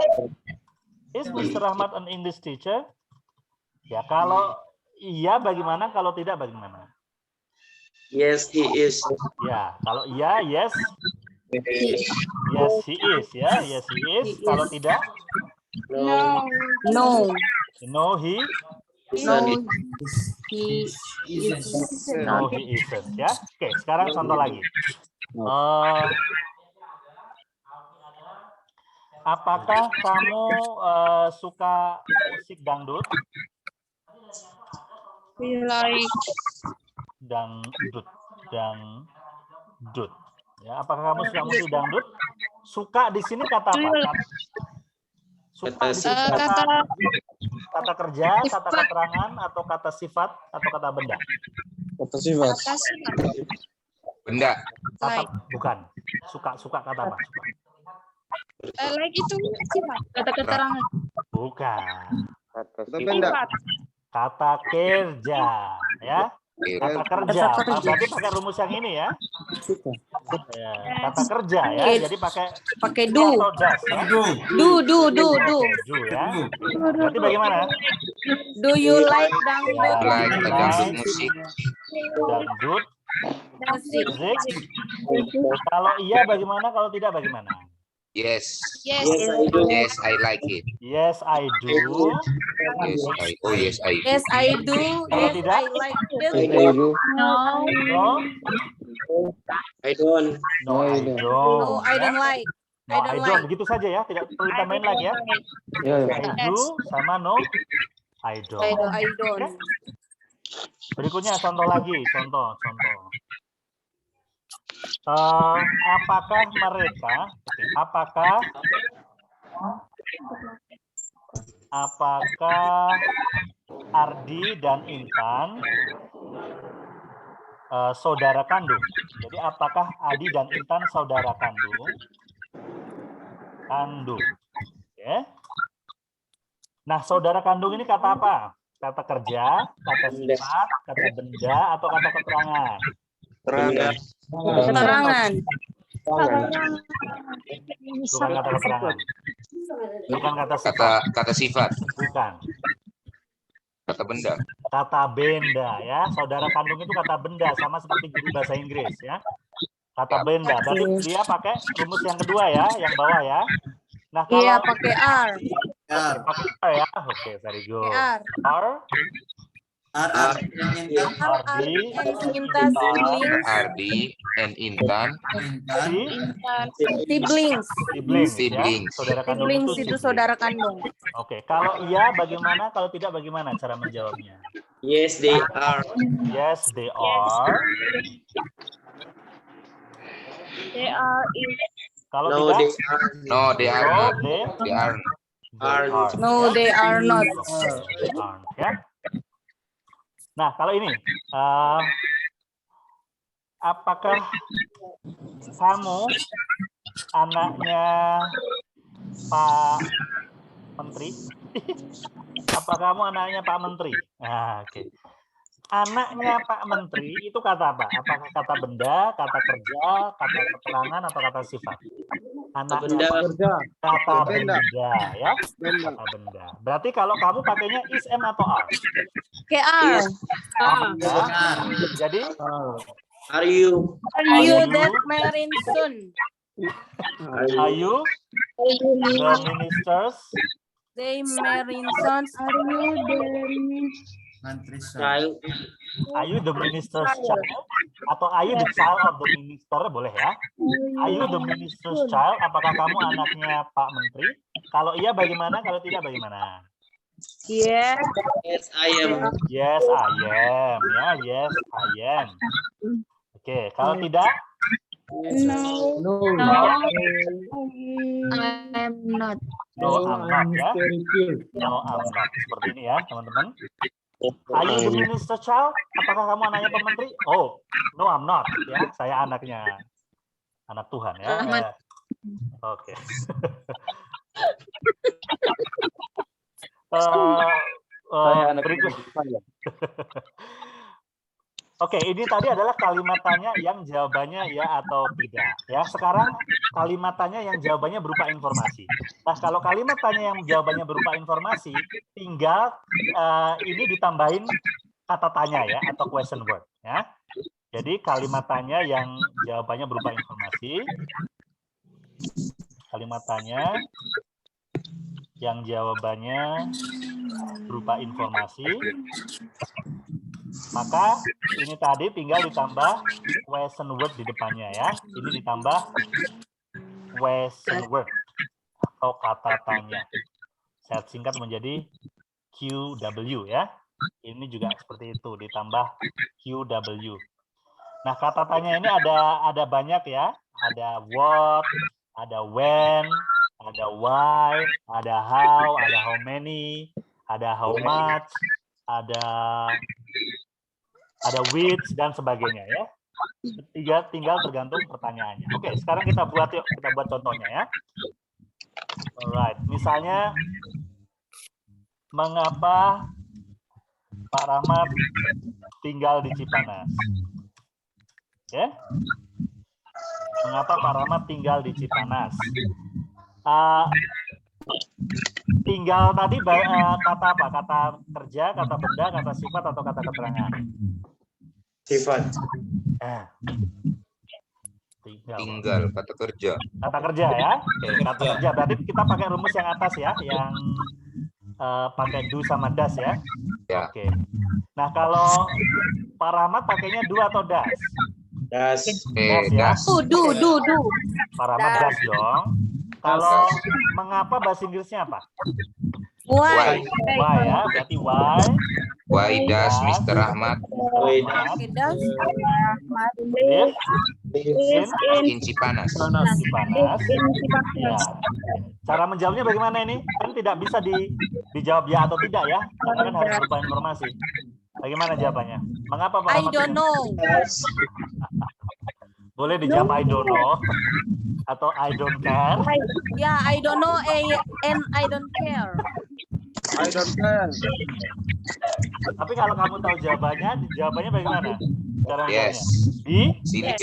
Speaker 1: Is Mr. Rahmat an English teacher? Ya, kalau iya bagaimana? Kalau tidak bagaimana?
Speaker 2: Yes, he is.
Speaker 1: Ya, kalau iya, yes. Yes, he is ya. Yes, he is. Kalau tidak?
Speaker 5: No.
Speaker 3: No.
Speaker 1: No, he.
Speaker 3: No. He is.
Speaker 1: No, he isn't ya. Oke, sekarang contoh lagi. Apakah kamu suka musik dangdut?
Speaker 5: We like
Speaker 1: Dangdut. Ya, apakah kamu suka musik dangdut? Suka di sini kata apa? Suka di sini kata kerja, kata keterangan, atau kata sifat, atau kata benda?
Speaker 6: Kata sifat.
Speaker 4: Benda.
Speaker 1: Kata,
Speaker 5: Like.
Speaker 1: bukan. Suka kata apa? Suka.
Speaker 5: Like itu sifat.
Speaker 3: Kata keterangan.
Speaker 1: Bukan.
Speaker 6: Kata benda.
Speaker 1: Kata kerja, ya. Kata kerja. Berarti pakai rumus yang ini ya. Ya, kata kerja ya. Jadi pakai
Speaker 3: do.
Speaker 1: atau das ya.
Speaker 3: Do.
Speaker 1: Do ya. Berarti bagaimana?
Speaker 3: Do you like dangdut?
Speaker 4: Like dangdut musik.
Speaker 1: Dangdut
Speaker 3: Musik.
Speaker 1: musik. Kalau iya bagaimana? Kalau tidak bagaimana?
Speaker 4: Yes.
Speaker 5: Yes.
Speaker 2: Yes, I do.
Speaker 4: Yes, I like it.
Speaker 1: Yes, I do.
Speaker 4: Yes, I. Oh, yes, I.
Speaker 3: Yes, I do.
Speaker 1: Kalau
Speaker 3: Yes,
Speaker 1: tidak?
Speaker 3: I like it.
Speaker 5: No.
Speaker 1: No,
Speaker 2: I don't.
Speaker 1: no, I don't.
Speaker 3: No, I don't like.
Speaker 1: No, I don't. Begitu saja ya. Tidak perlu tambahin lagi ya. I do sama no, I don't.
Speaker 3: I don't.
Speaker 1: Berikutnya contoh lagi. Contoh. Apakah Ardi dan Intan saudara kandung? Jadi apakah Adi dan Intan saudara kandung? Oke. Nah, saudara kandung ini kata apa? Kata kerja, kata sifat, kata benda, atau kata keterangan?
Speaker 3: Keterangan.
Speaker 1: Bukan kata keterangan. Bukan kata sifat.
Speaker 4: Kata sifat.
Speaker 1: Bukan.
Speaker 4: Kata benda.
Speaker 1: Kata benda ya. Saudara kandung itu kata benda, sama seperti guru bahasa Inggris ya. Kata benda. Berarti dia pakai rumus yang kedua ya, yang bawah ya. Nah, kalau
Speaker 3: Iya, pakai R.
Speaker 1: pakai R ya. Oke, very good.
Speaker 3: R.
Speaker 1: R,
Speaker 3: Ardi and Intan siblings.
Speaker 4: Ardi and Intan.
Speaker 3: Siblings.
Speaker 1: Siblings ya. Saudara kandung
Speaker 3: Siblings itu
Speaker 1: siblings.
Speaker 3: saudara kandung.
Speaker 1: Oke, kalau iya bagaimana? Kalau tidak bagaimana cara menjawabnya?
Speaker 2: Yes, they are.
Speaker 1: Yes, they are.
Speaker 5: They are in.
Speaker 1: Kalau
Speaker 2: No,
Speaker 1: tidak,
Speaker 2: they are.
Speaker 4: No, they are
Speaker 1: no,
Speaker 4: not.
Speaker 1: they
Speaker 4: They are.
Speaker 2: Aren't.
Speaker 3: No, they are not.
Speaker 1: They aren't, ya. Nah, kalau ini, apakah kamu anaknya Pak Menteri? Apa kamu anaknya Pak Menteri? Nah, oke. Anaknya Pak Menteri itu kata apa? Apakah kata benda, kata kerja, kata keterangan, atau kata sifat? Anaknya
Speaker 2: Benda.
Speaker 1: kata
Speaker 6: Benda.
Speaker 1: benda, ya. Kata benda. Berarti kalau kamu pakainya is, am, atau are?
Speaker 3: KR.
Speaker 1: Ya. Jadi
Speaker 2: Are you?
Speaker 3: Are you that married soon?
Speaker 1: are you the ministers?
Speaker 3: They married sons. Are you
Speaker 2: Child.
Speaker 1: Are you the minister's child? Atau are you the child of the minister? Boleh ya. Are you the minister's child? Apakah kamu anaknya Pak Menteri? Kalau iya bagaimana? Kalau tidak bagaimana?
Speaker 3: Yes.
Speaker 2: Yes, I am.
Speaker 1: Yes, I am. Ya, yes, I am. Oke, kalau tidak?
Speaker 5: No.
Speaker 3: No.
Speaker 5: I'm not.
Speaker 1: No, I'm not ya. No, I'm not. Seperti ini ya, teman-teman. Are you the minister's child? Apakah kamu anaknya Pak Menteri? Oh, no, I'm not. Ya, saya anaknya. Anak Tuhan ya. Oke. Berikut. Oke, ini tadi adalah kalimat tanya yang jawabannya ya atau tidak. Ya, sekarang kalimat tanya yang jawabannya berupa informasi. Nah, kalau kalimat tanya yang jawabannya berupa informasi, tinggal ini ditambahin kata tanya ya atau question word. Ya, jadi kalimat tanya yang jawabannya berupa informasi, kalimat tanya yang jawabannya berupa informasi. Maka ini tadi tinggal ditambah question word di depannya ya. Ini ditambah question word atau kata tanya. Saya singkat menjadi QW ya. Ini juga seperti itu, ditambah QW. Nah, kata tanya ini ada banyak ya. Ada what, ada when, ada why, ada how, ada how many, ada how much, ada which dan sebagainya ya. Tinggal tergantung pertanyaannya. Oke, sekarang kita buat contohnya ya. Alright, misalnya mengapa Pak Rahmat tinggal di Cipanas? Ya. Mengapa Pak Rahmat tinggal di Cipanas? Tinggal tadi kata apa? Kata kerja, kata benda, kata sifat, atau kata keterangan?
Speaker 2: Sifat.
Speaker 4: Tinggal, kata kerja.
Speaker 1: Kata kerja ya. Oke, kata kerja. Berarti kita pakai rumus yang atas ya, yang pakai do sama das ya.
Speaker 4: Ya.
Speaker 1: Oke. Nah, kalau Pak Rahmat pakainya do atau das?
Speaker 2: Das.
Speaker 1: Das ya.
Speaker 4: Das.
Speaker 3: Do.
Speaker 1: Pak Rahmat das dong. Kalau mengapa bahasa Inggrisnya apa?
Speaker 3: Why?
Speaker 1: Why ya, berarti why.
Speaker 4: Why does Mr. Rahmat
Speaker 3: Okay, does
Speaker 1: Live
Speaker 4: in Cipanas?
Speaker 1: Cipanas. Ya. Cara menjawabnya bagaimana ini? Kan tidak bisa dijawab ya atau tidak ya, karena kan harus berupa informasi. Bagaimana jawabannya? Mengapa Pak
Speaker 3: I
Speaker 1: Rahmat
Speaker 3: don't
Speaker 1: tinggal?
Speaker 3: know.
Speaker 1: Boleh dijawab I don't know atau I don't care.
Speaker 3: Yeah, I don't know and I don't care.
Speaker 6: I don't care.
Speaker 1: Tapi kalau kamu tahu jawabannya bagaimana? Cara
Speaker 4: Yes.
Speaker 1: menjawabnya?
Speaker 4: Silly.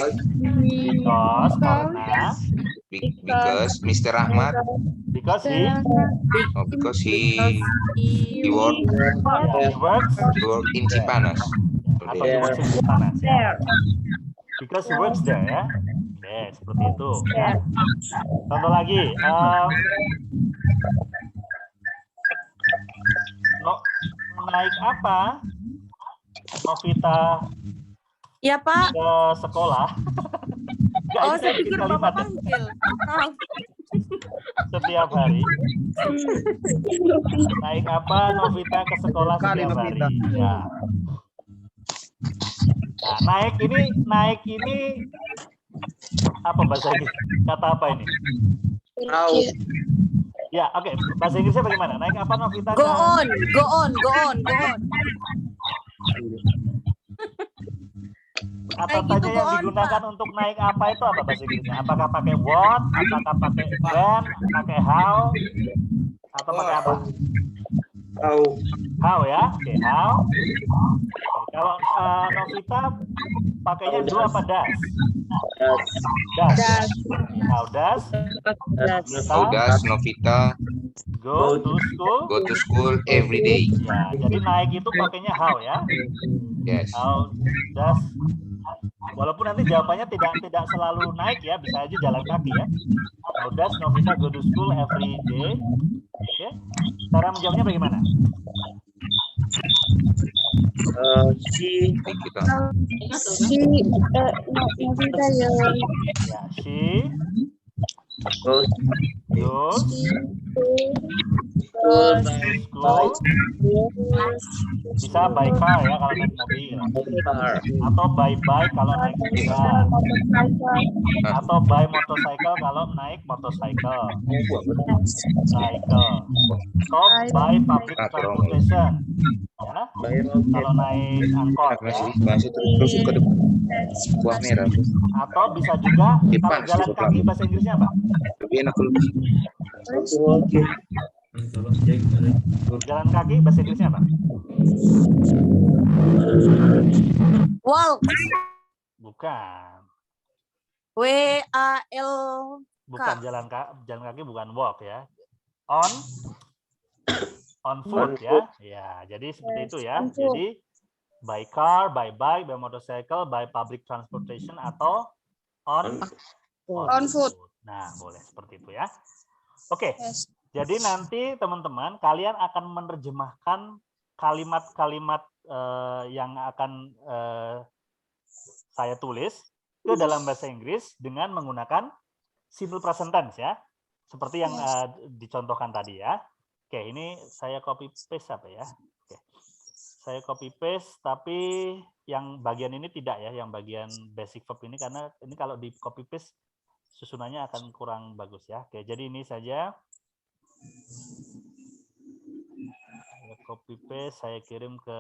Speaker 1: Because karena
Speaker 4: Because Mr. Rahmat,
Speaker 1: because he
Speaker 4: because he work
Speaker 1: works
Speaker 4: in Cipanas.
Speaker 1: atau he works in Cipanas ya. Because he works there ya. Oke, seperti itu ya. Contoh lagi, naik apa Novita
Speaker 3: Ya, Pak.
Speaker 1: ke sekolah? Nggak,
Speaker 3: Oh,
Speaker 1: ini
Speaker 3: saya
Speaker 1: bikin
Speaker 3: pikir
Speaker 1: kalimat
Speaker 3: Bapak
Speaker 1: ya.
Speaker 3: panggil.
Speaker 1: Setiap hari. Naik apa Novita ke sekolah
Speaker 6: Kali
Speaker 1: setiap hari?
Speaker 6: Novita.
Speaker 1: Ya. Nah, naik ini apa bahasa Inggris? Kata apa ini?
Speaker 2: How.
Speaker 1: Ya, oke. Bahasa Inggrisnya bagaimana? Naik apa Novita?
Speaker 3: Go on.
Speaker 1: Kata
Speaker 3: Naik itu
Speaker 1: tanya
Speaker 3: go
Speaker 1: yang
Speaker 3: on,
Speaker 1: digunakan untuk naik apa itu apa bahasa Inggrisnya? Apakah pakai what? Apakah pakai when? Pakai how? Atau pakai apa?
Speaker 2: How.
Speaker 1: How ya? Oke, how. Oke, kalau Novita pakainya do apa das? Das. How does
Speaker 4: How does Novita
Speaker 1: go to school?
Speaker 4: go to school every day?
Speaker 1: Ya, jadi naik itu pakainya how ya.
Speaker 4: Yes.
Speaker 1: How does, walaupun nanti jawabannya tidak selalu naik ya, bisa aja jalan kaki ya. How does Novita go to school every day? Oke. Cara menjawabnya bagaimana?
Speaker 2: She.
Speaker 4: Kita.
Speaker 8: Novita
Speaker 1: Ya, she
Speaker 2: Goes.
Speaker 1: goes
Speaker 2: Goes.
Speaker 1: to school. Bisa by car ya kalau naik mobil,
Speaker 2: Car.
Speaker 1: atau by bike kalau naik sepeda, atau by motorcycle kalau naik motorcycle, cycle, atau by public transportation ya, kalau naik angkot ya.
Speaker 4: Masih terus ke depan. Kuah merah.
Speaker 1: Atau bisa juga kalau
Speaker 4: Depan,
Speaker 1: jalan
Speaker 4: cukup
Speaker 1: kaki
Speaker 4: lama.
Speaker 1: bahasa Inggrisnya apa?
Speaker 4: Lebih enak lebih.
Speaker 2: Walking.
Speaker 1: Jalan kaki bahasa Inggrisnya apa?
Speaker 3: Walk.
Speaker 1: Bukan.
Speaker 3: W-A-L.
Speaker 1: Bukan jalan kaki bukan walk ya. On foot ya. Ya, jadi seperti itu ya. Jadi by car, by bike, by motorcycle, by public transportation atau on foot. Nah, boleh seperti itu ya. Oke. Jadi nanti teman-teman kalian akan menerjemahkan kalimat-kalimat yang akan saya tulis itu dalam bahasa Inggris dengan menggunakan simple present tense ya. Seperti yang dicontohkan tadi ya. Oke, ini saya copy paste apa ya? Oke. Saya copy paste tapi yang bagian ini tidak ya, yang bagian basic verb ini karena ini kalau di copy paste susunannya akan kurang bagus ya. Oke, jadi ini saja. Saya copy paste, saya kirim ke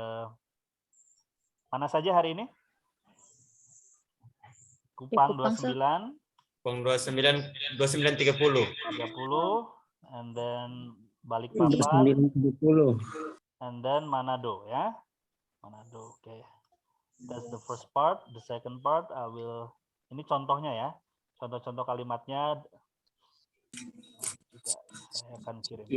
Speaker 1: mana saja hari ini? Kupang 29,
Speaker 7: Pung 29 29.30.
Speaker 1: 30, and then Balikpapan, and then Manado ya. Manado, oke. That's the first part. The second part, I will. Ini contohnya ya. Contoh-contoh kalimatnya. Juga saya akan kirim.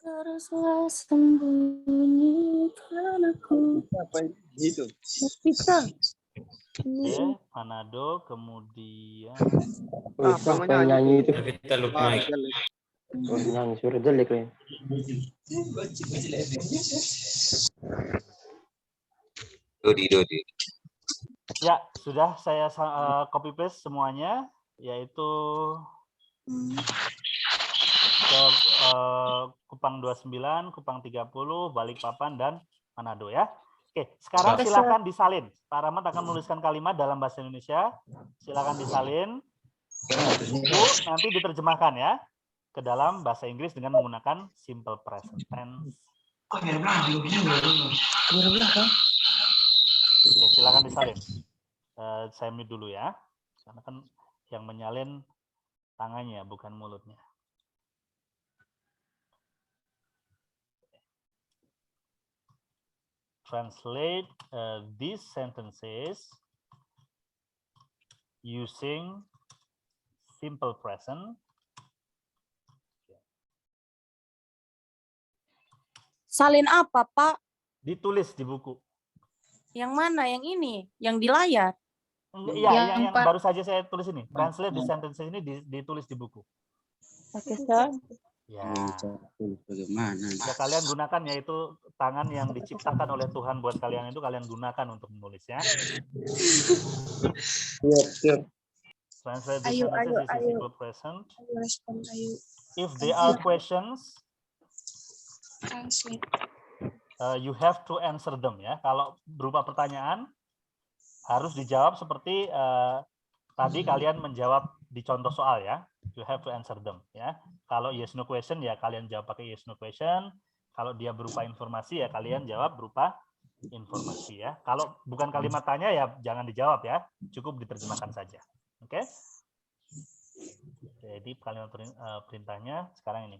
Speaker 3: Teruslah sembunyikan aku.
Speaker 6: Gitu.
Speaker 3: Bisa.
Speaker 1: Oke, Manado, kemudian
Speaker 6: Apa nyanyi itu?
Speaker 7: Kita lupa mic.
Speaker 6: Nyanyi suara jelek ya.
Speaker 4: Dodi.
Speaker 1: ya sudah saya copy paste semuanya, yaitu ke Kupang 29, Kupang 30, Balikpapan dan Manado ya. Oke, sekarang silakan disalin. Pak Rahmat akan menuliskan kalimat dalam bahasa Indonesia. Silakan disalin. Buku nanti diterjemahkan ya ke dalam bahasa Inggris dengan menggunakan simple present tense. Oke, silakan disalin. Saya mute dulu ya. Karena kan yang menyalin tangannya bukan mulutnya. Translate these sentences using simple present.
Speaker 3: Salin apa, Pak?
Speaker 1: Ditulis di buku.
Speaker 3: Yang mana? Yang ini? Yang di layar?
Speaker 1: Iya, yang baru saja saya tulis ini. Translate these sentences ini ditulis di buku.
Speaker 3: Oke, Sir.
Speaker 1: Ya.
Speaker 4: Bagaimana?
Speaker 1: Ya, kalian gunakan yaitu tangan yang diciptakan oleh Tuhan buat kalian itu kalian gunakan untuk menulis ya.
Speaker 6: Siap.
Speaker 1: Translate the sentences using simple present. If there are questions, you have to answer them ya. Kalau berupa pertanyaan harus dijawab seperti tadi kalian menjawab di contoh soal ya. You have to answer them ya. Kalau yes no question ya kalian jawab pakai yes no question. Kalau dia berupa informasi ya kalian jawab berupa informasi ya. Kalau bukan kalimat tanya ya jangan dijawab ya. Cukup diterjemahkan saja. Oke? Jadi kalimat perintahnya sekarang ini.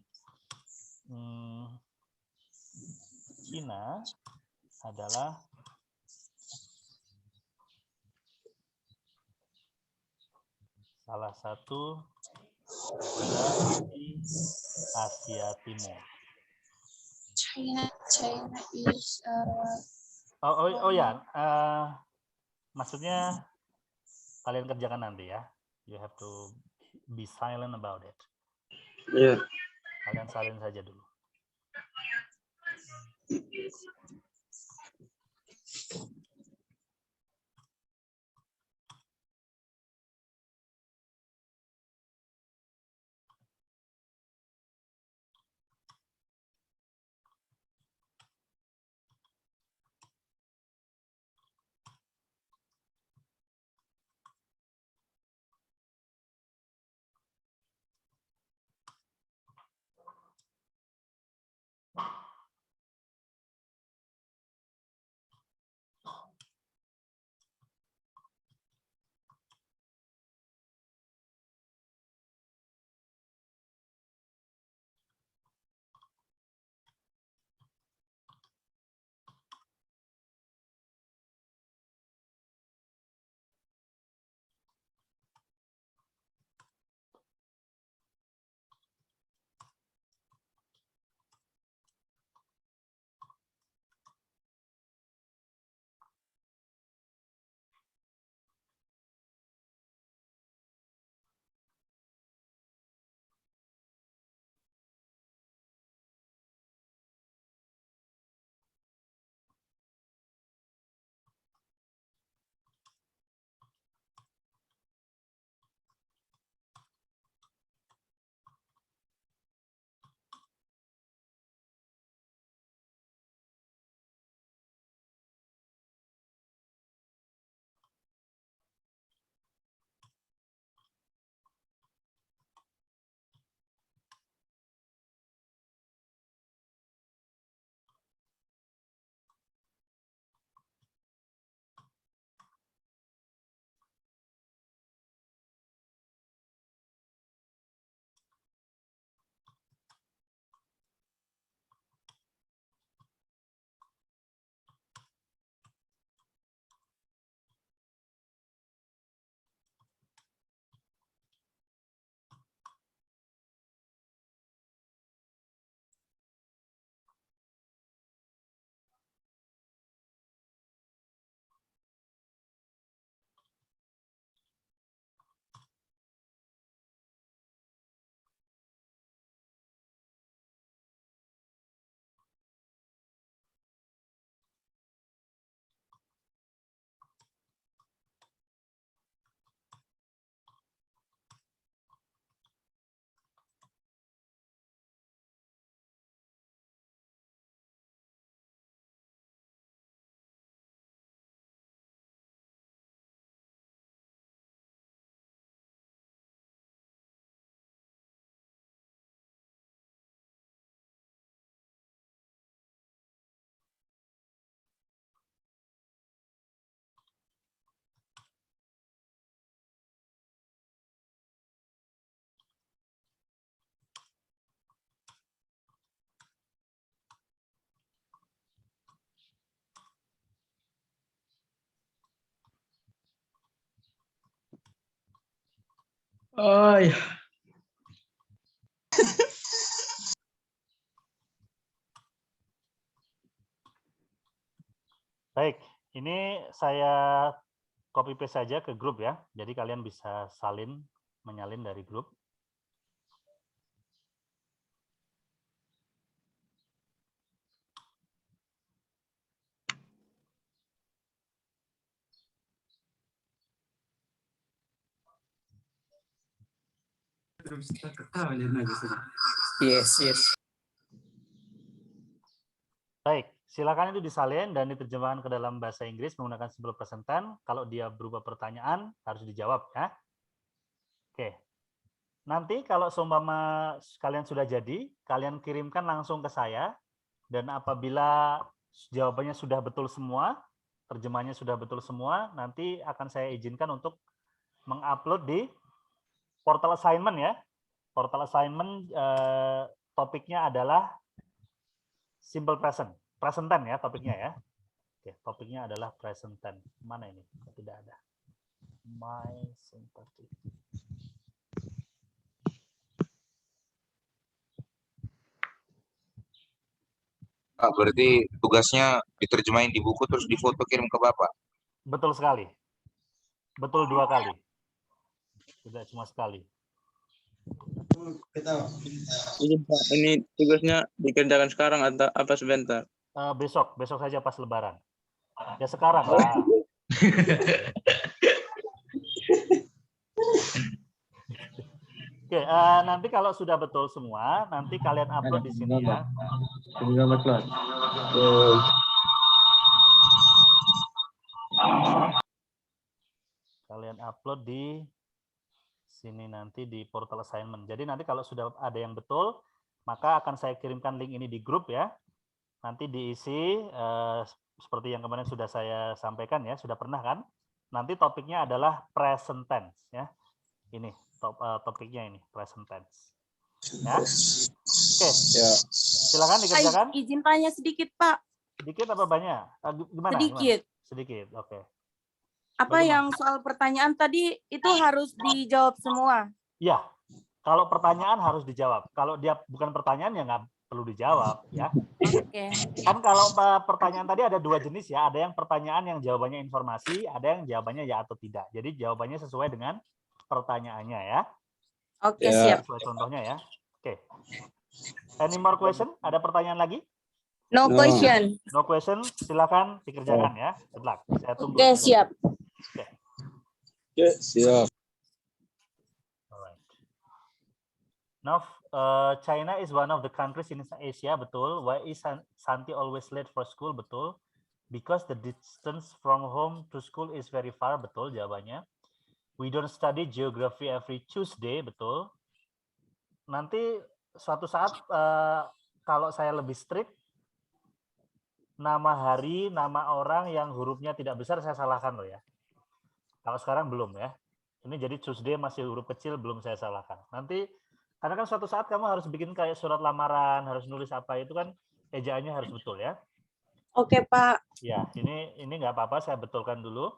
Speaker 1: Cina adalah salah satu negara di Asia Timur.
Speaker 5: China is
Speaker 1: Oh ya, maksudnya kalian kerjakan nanti ya. You have to be silent about it.
Speaker 6: Iya.
Speaker 1: Kalian salin saja dulu.
Speaker 6: Oh ya.
Speaker 1: Baik, ini saya copy paste saja ke grup ya. Jadi kalian bisa menyalin dari grup.
Speaker 7: Yes.
Speaker 1: Baik, silakan itu disalin dan diterjemahkan ke dalam bahasa Inggris menggunakan simple present tense. Kalau dia berupa pertanyaan harus dijawab ya. Oke. Nanti kalau seumpama kalian sudah jadi, kalian kirimkan langsung ke saya dan apabila jawabannya sudah betul semua, terjemahnya sudah betul semua, nanti akan saya izinkan untuk mengupload di portal assignment ya. Portal assignment topiknya adalah simple present tense ya topiknya ya. Oke, topiknya adalah present tense. Mana ini? Tidak ada. My sympathy.
Speaker 4: Berarti tugasnya diterjemahin di buku terus difoto kirim ke Bapak.
Speaker 1: Betul sekali. Betul 2 kali. Tidak cuma sekali.
Speaker 6: Ini tugasnya dikerjakan sekarang atau apa sebentar?
Speaker 1: Besok saja pas Lebaran. Ya sekarang lah. Oke, nanti kalau sudah betul semua, nanti kalian upload di sini ya. Kalian upload di sini nanti di portal assignment. Jadi nanti kalau sudah ada yang betul, maka akan saya kirimkan link ini di grup ya. Nanti diisi seperti yang kemarin sudah saya sampaikan ya, sudah pernah kan? Nanti topiknya adalah present tense ya. Ini topiknya ini present tense. Ya. Oke.
Speaker 6: Ya.
Speaker 1: Silakan dikerjakan.
Speaker 3: Izin tanya sedikit, Pak.
Speaker 1: Sedikit apa banyak? Gimana?
Speaker 3: Sedikit.
Speaker 1: Gimana? Sedikit. Oke.
Speaker 3: Apa
Speaker 1: Bagaimana?
Speaker 3: yang soal pertanyaan tadi itu harus dijawab semua?
Speaker 1: Ya. Kalau pertanyaan harus dijawab. Kalau dia bukan pertanyaan ya nggak perlu dijawab ya.
Speaker 3: Oke.
Speaker 1: Kan kalau pertanyaan tadi ada 2 jenis ya. Ada yang pertanyaan yang jawabannya informasi, ada yang jawabannya ya atau tidak. Jadi jawabannya sesuai dengan pertanyaannya ya.
Speaker 3: Oke,
Speaker 6: Ya.
Speaker 3: siap.
Speaker 1: Sesuai contohnya ya. Oke. Any more question? Ada pertanyaan lagi?
Speaker 3: No
Speaker 6: No.
Speaker 3: question.
Speaker 1: No question, silakan dikerjakan ya. Good luck. Saya tunggu.
Speaker 3: Oke, siap.
Speaker 6: Siap.
Speaker 1: Alright. Now, China is one of the countries in Asia, betul. Why is Santi always late for school? Betul. Because the distance from home to school is very far, betul jawabannya. We don't study geography every Tuesday, betul. Nanti suatu saat kalau saya lebih strict, nama hari, nama orang yang hurufnya tidak besar saya salahkan loh ya. Kalau sekarang belum ya. Ini jadi Tuesday masih huruf kecil, belum saya salahkan. Nanti, karena kan suatu saat kamu harus bikin kayak surat lamaran, harus nulis apa, itu kan ejaannya harus betul ya.
Speaker 3: Oke, Pak.
Speaker 1: Ya, ini nggak apa-apa, saya betulkan dulu.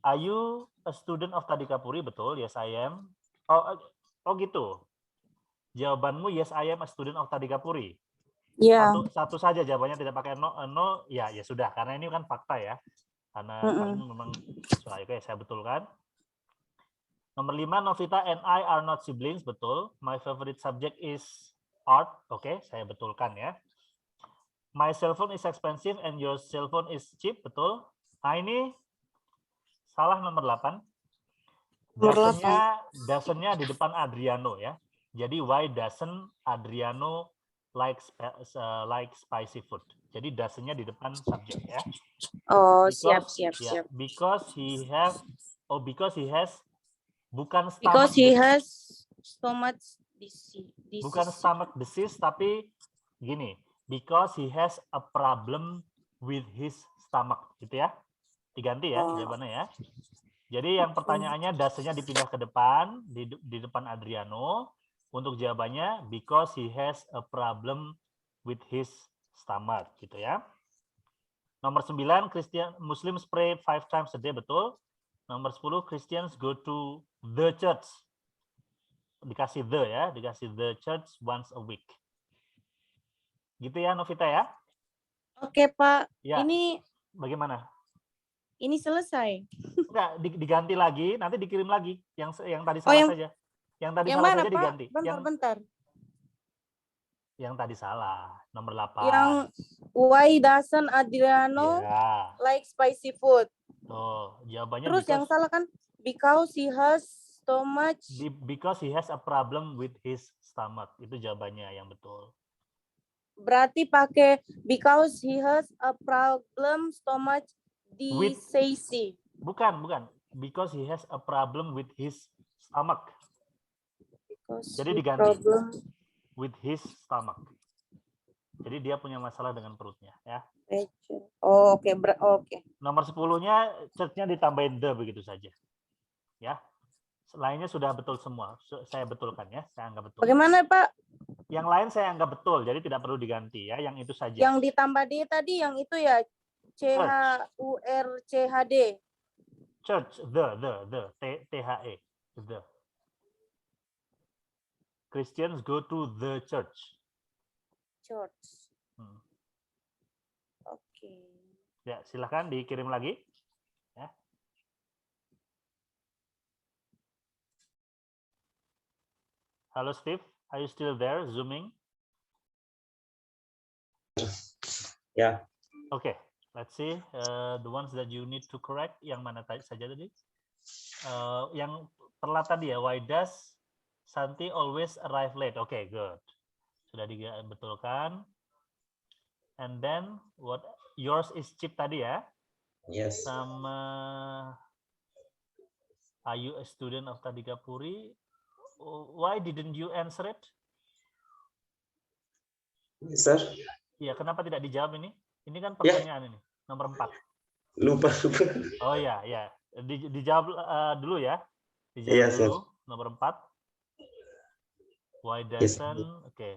Speaker 1: Are you a student of Tadikapuri? Betul, yes I am. Oh gitu. Jawabanmu yes I am a student of Tadikapuri.
Speaker 3: Ya.
Speaker 1: Satu saja jawabannya, tidak pakai no, ya sudah, karena ini kan fakta ya. Karena ini memang sesuai. Oke, saya betulkan. Nomor 5, Novita and I are not siblings, betul. My favorite subject is art. Oke, saya betulkan ya. My cell phone is expensive and your cell phone is cheap, betul. Nah, ini salah nomor 8. Doesn't-nya di depan Adriano ya. Jadi why doesn't Adriano like spicy food? Jadi doesn't-nya di depan subjek ya.
Speaker 3: Oh,
Speaker 1: Because,
Speaker 3: siap.
Speaker 1: because he has bukan stomach
Speaker 3: Because he
Speaker 1: disease.
Speaker 3: has stomach disease.
Speaker 1: Bukan stomach disease, tapi gini, because he has a problem with his stomach, gitu ya. Diganti ya jawabannya ya. Jadi yang pertanyaannya dasarnya dipindah ke depan, di depan Adriano. Untuk jawabannya because he has a problem with his stomach, gitu ya. Nomor 9, Muslims pray 5 times a day, betul. Nomor 10, Christians go to the church dikasih the ya, dikasih the church once a week. Gitu ya Novita ya?
Speaker 3: Oke, Pak.
Speaker 1: Ya.
Speaker 3: Ini
Speaker 1: Bagaimana?
Speaker 3: selesai.
Speaker 1: Enggak, diganti lagi, nanti dikirim lagi. Yang tadi
Speaker 3: Oh,
Speaker 1: salah
Speaker 3: yang-
Speaker 1: saja. Yang tadi
Speaker 3: Yang
Speaker 1: salah
Speaker 3: mana,
Speaker 1: saja
Speaker 3: Pak?
Speaker 1: diganti.
Speaker 3: Bentar.
Speaker 1: Yang tadi salah, nomor 8.
Speaker 3: Yang why doesn't Adriano
Speaker 1: Ya,
Speaker 3: like spicy food?
Speaker 1: tuh, jawabannya
Speaker 3: Terus yang salah kan because he has so much.
Speaker 1: because he has a problem with his stomach. Itu jawabannya yang betul.
Speaker 3: Berarti pakai because he has a problem stomach disease.
Speaker 1: Bukan. Because he has a problem with his stomach.
Speaker 3: Because
Speaker 1: Jadi
Speaker 3: he
Speaker 1: diganti.
Speaker 3: problem
Speaker 1: With his stomach. Jadi dia punya masalah dengan perutnya ya.
Speaker 3: Oh, oke. Oke.
Speaker 1: Nomor 10-nya church-nya ditambahin the begitu saja. Ya. Lainnya sudah betul semua. Saya betulkan ya, saya anggap betul.
Speaker 3: Bagaimana, Pak?
Speaker 1: Yang lain saya anggap betul, jadi tidak perlu diganti ya, yang itu saja.
Speaker 3: Yang ditambah D tadi yang itu ya CHURCHD.
Speaker 1: Church, THE, the. Christians go to the church.
Speaker 3: Church.
Speaker 1: Hmm.
Speaker 3: Oke.
Speaker 1: Ya, silakan dikirim lagi. Ya. Halo Steve, are you still there zooming?
Speaker 2: Ya.
Speaker 1: Okay, let's see the ones that you need to correct. Yang mana saja tadi? Yang telat tadi ya. Why does Santi always arrive late? Okay, good. Sudah dibetulkan. And then what? Yours is cheap tadi ya.
Speaker 2: Yes.
Speaker 1: Sama are you a student of Tadika Puri? Why didn't you answer it?
Speaker 2: Sir,
Speaker 1: Ya, kenapa tidak dijawab ini? Ini kan pertanyaan ini, nomor 4.
Speaker 2: lupa.
Speaker 1: Oh ya, ya. Dijawab dulu ya. Dijawab
Speaker 2: Iya,
Speaker 1: dulu, nomor 4. Why doesn't, oke.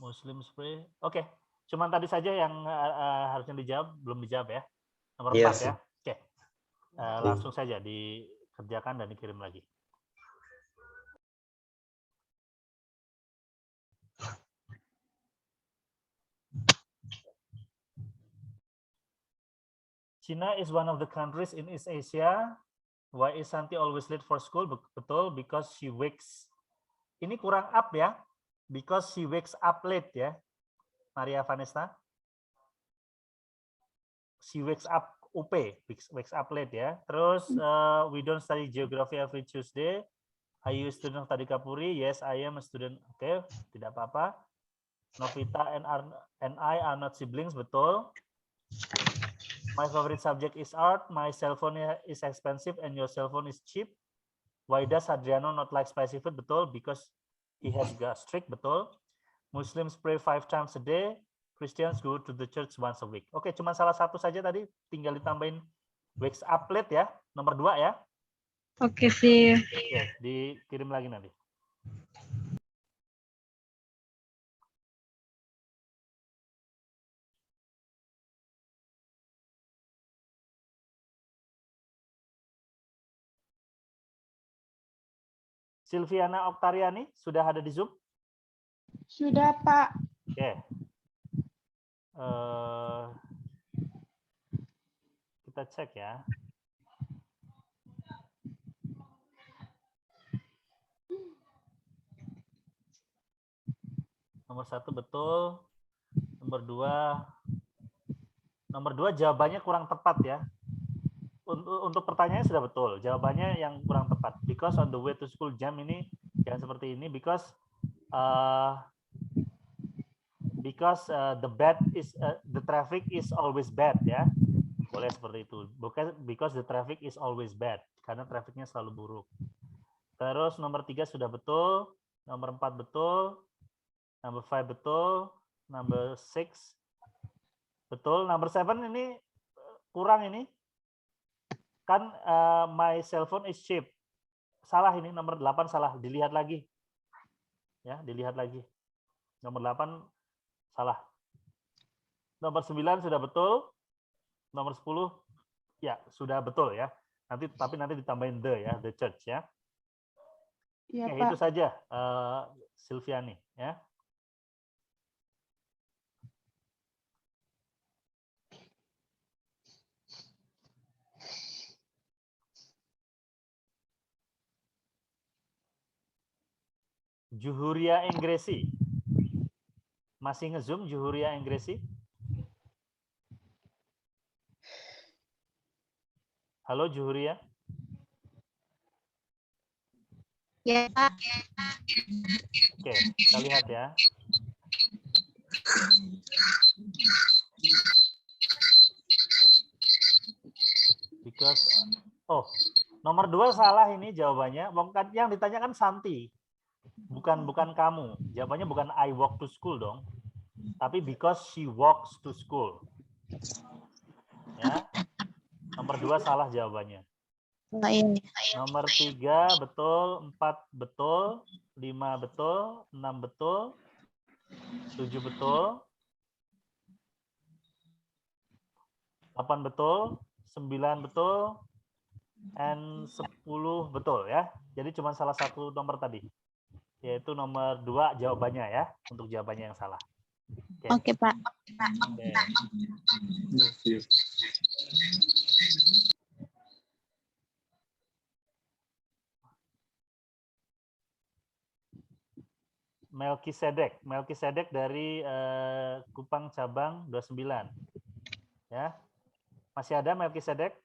Speaker 1: Muslim spray, oke. Cuman tadi saja yang harusnya dijawab, belum dijawab ya. Nomor 4 ya. Oke. Langsung saja dikerjakan dan dikirim lagi. China is one of the countries in East Asia. Why is Santi always late for school? Betul, because she wakes. Ini kurang up ya. Because she wakes up late ya. Maria Vanessa. She wakes up UP, wakes up late ya. Terus we don't study geography every Tuesday. Are you a student of Tadika Puri? Yes, I am a student. Oke, tidak apa-apa. Novita and I are not siblings, betul. My favorite subject is art. My cell phone is expensive and your cell phone is cheap. Why does Adriano not like spicy food? Betul, because he has gastric. Betul. Muslims pray 5 times a day. Christians go to the church once a week. Oke, cuma salah satu saja tadi. Tinggal ditambahin wakes up late ya. Nomor 2 ya.
Speaker 8: Oke, sih.
Speaker 1: Oke, dikirim lagi nanti. Silviana Oktariani sudah ada di Zoom?
Speaker 8: Sudah, Pak.
Speaker 1: Oke. Kita cek ya. Nomor 1 betul. Nomor 2 jawabannya kurang tepat ya. Untuk pertanyaannya sudah betul. Jawabannya yang kurang tepat. Because on the way to school jam ini jangan seperti ini. Because the traffic is always bad ya. Boleh seperti itu. Because the traffic is always bad. Karena trafiknya selalu buruk. Terus nomor 3 sudah betul. Nomor 4 betul. Number 5 betul. Number 6 betul. Number 7 ini kurang ini. Kan my cell phone is cheap. Salah ini, nomor 8 salah. Dilihat lagi. Ya, dilihat lagi. Nomor 8 salah. Nomor 9 sudah betul. Nomor 10 ya sudah betul ya. Tapi nanti ditambahin the ya, the church ya.
Speaker 8: Iya,
Speaker 1: Oke,
Speaker 8: Pak.
Speaker 1: itu saja, Silviani. Ya. Juhuria Ingresi. Masih nge-zoom Juhuria Ingresi? Halo Juhuria.
Speaker 5: Ya, Pak.
Speaker 1: Oke, kita lihat ya. Because nomor 2 salah ini jawabannya. Yang ditanyakan Santi, bukan kamu. Jawabannya bukan I walk to school dong, tapi because she walks to school. Ya, nomor 2 salah jawabannya.
Speaker 5: Enggak ini.
Speaker 1: Nomor 3 betul, 4 betul, 5 betul, 6 betul, 7 betul, 8 betul, 9 betul, and 10 betul ya. Jadi cuma salah satu nomor tadi, yaitu nomor 2 jawabannya ya, untuk jawabannya yang salah.
Speaker 5: Oke, Pak.
Speaker 1: Oke. Melkisedek dari Kupang cabang 29. Ya. Masih ada Melkisedek?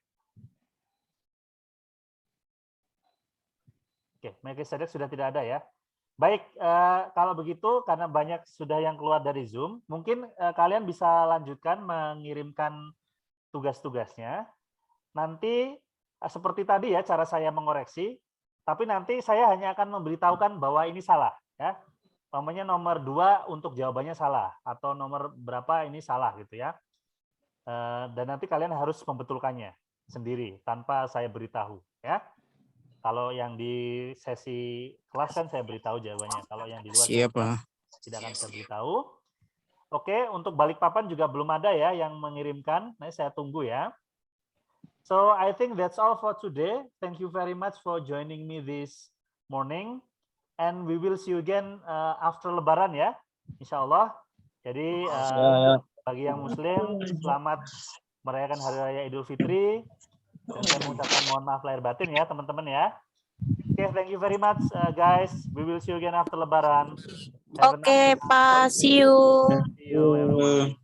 Speaker 1: Oke, Melkisedek sudah tidak ada ya. Baik, kalau begitu karena banyak sudah yang keluar dari Zoom, mungkin kalian bisa lanjutkan mengirimkan tugas-tugasnya. Nanti seperti tadi ya cara saya mengoreksi, tapi nanti saya hanya akan memberitahukan bahwa ini salah ya. Umpamanya nomor 2 untuk jawabannya salah atau nomor berapa ini salah gitu ya. Dan nanti kalian harus membetulkannya sendiri tanpa saya beritahu ya. Kalau yang di sesi kelas kan saya beritahu jawabannya. Kalau yang di luar tidak akan saya beritahu. Oke, untuk Balikpapan juga belum ada ya yang mengirimkan. Nah, saya tunggu ya. So I think that's all for today. Thank you very much for joining me this morning. And we will see you again after Lebaran ya, insya Allah. Jadi bagi yang Muslim, selamat merayakan Hari Raya Idul Fitri. Dan saya mengucapkan mohon maaf lahir batin ya teman-teman ya. Oke, thank you very much guys. We will see you again after Lebaran.
Speaker 3: Oke, Pak. See you.
Speaker 1: See you everyone.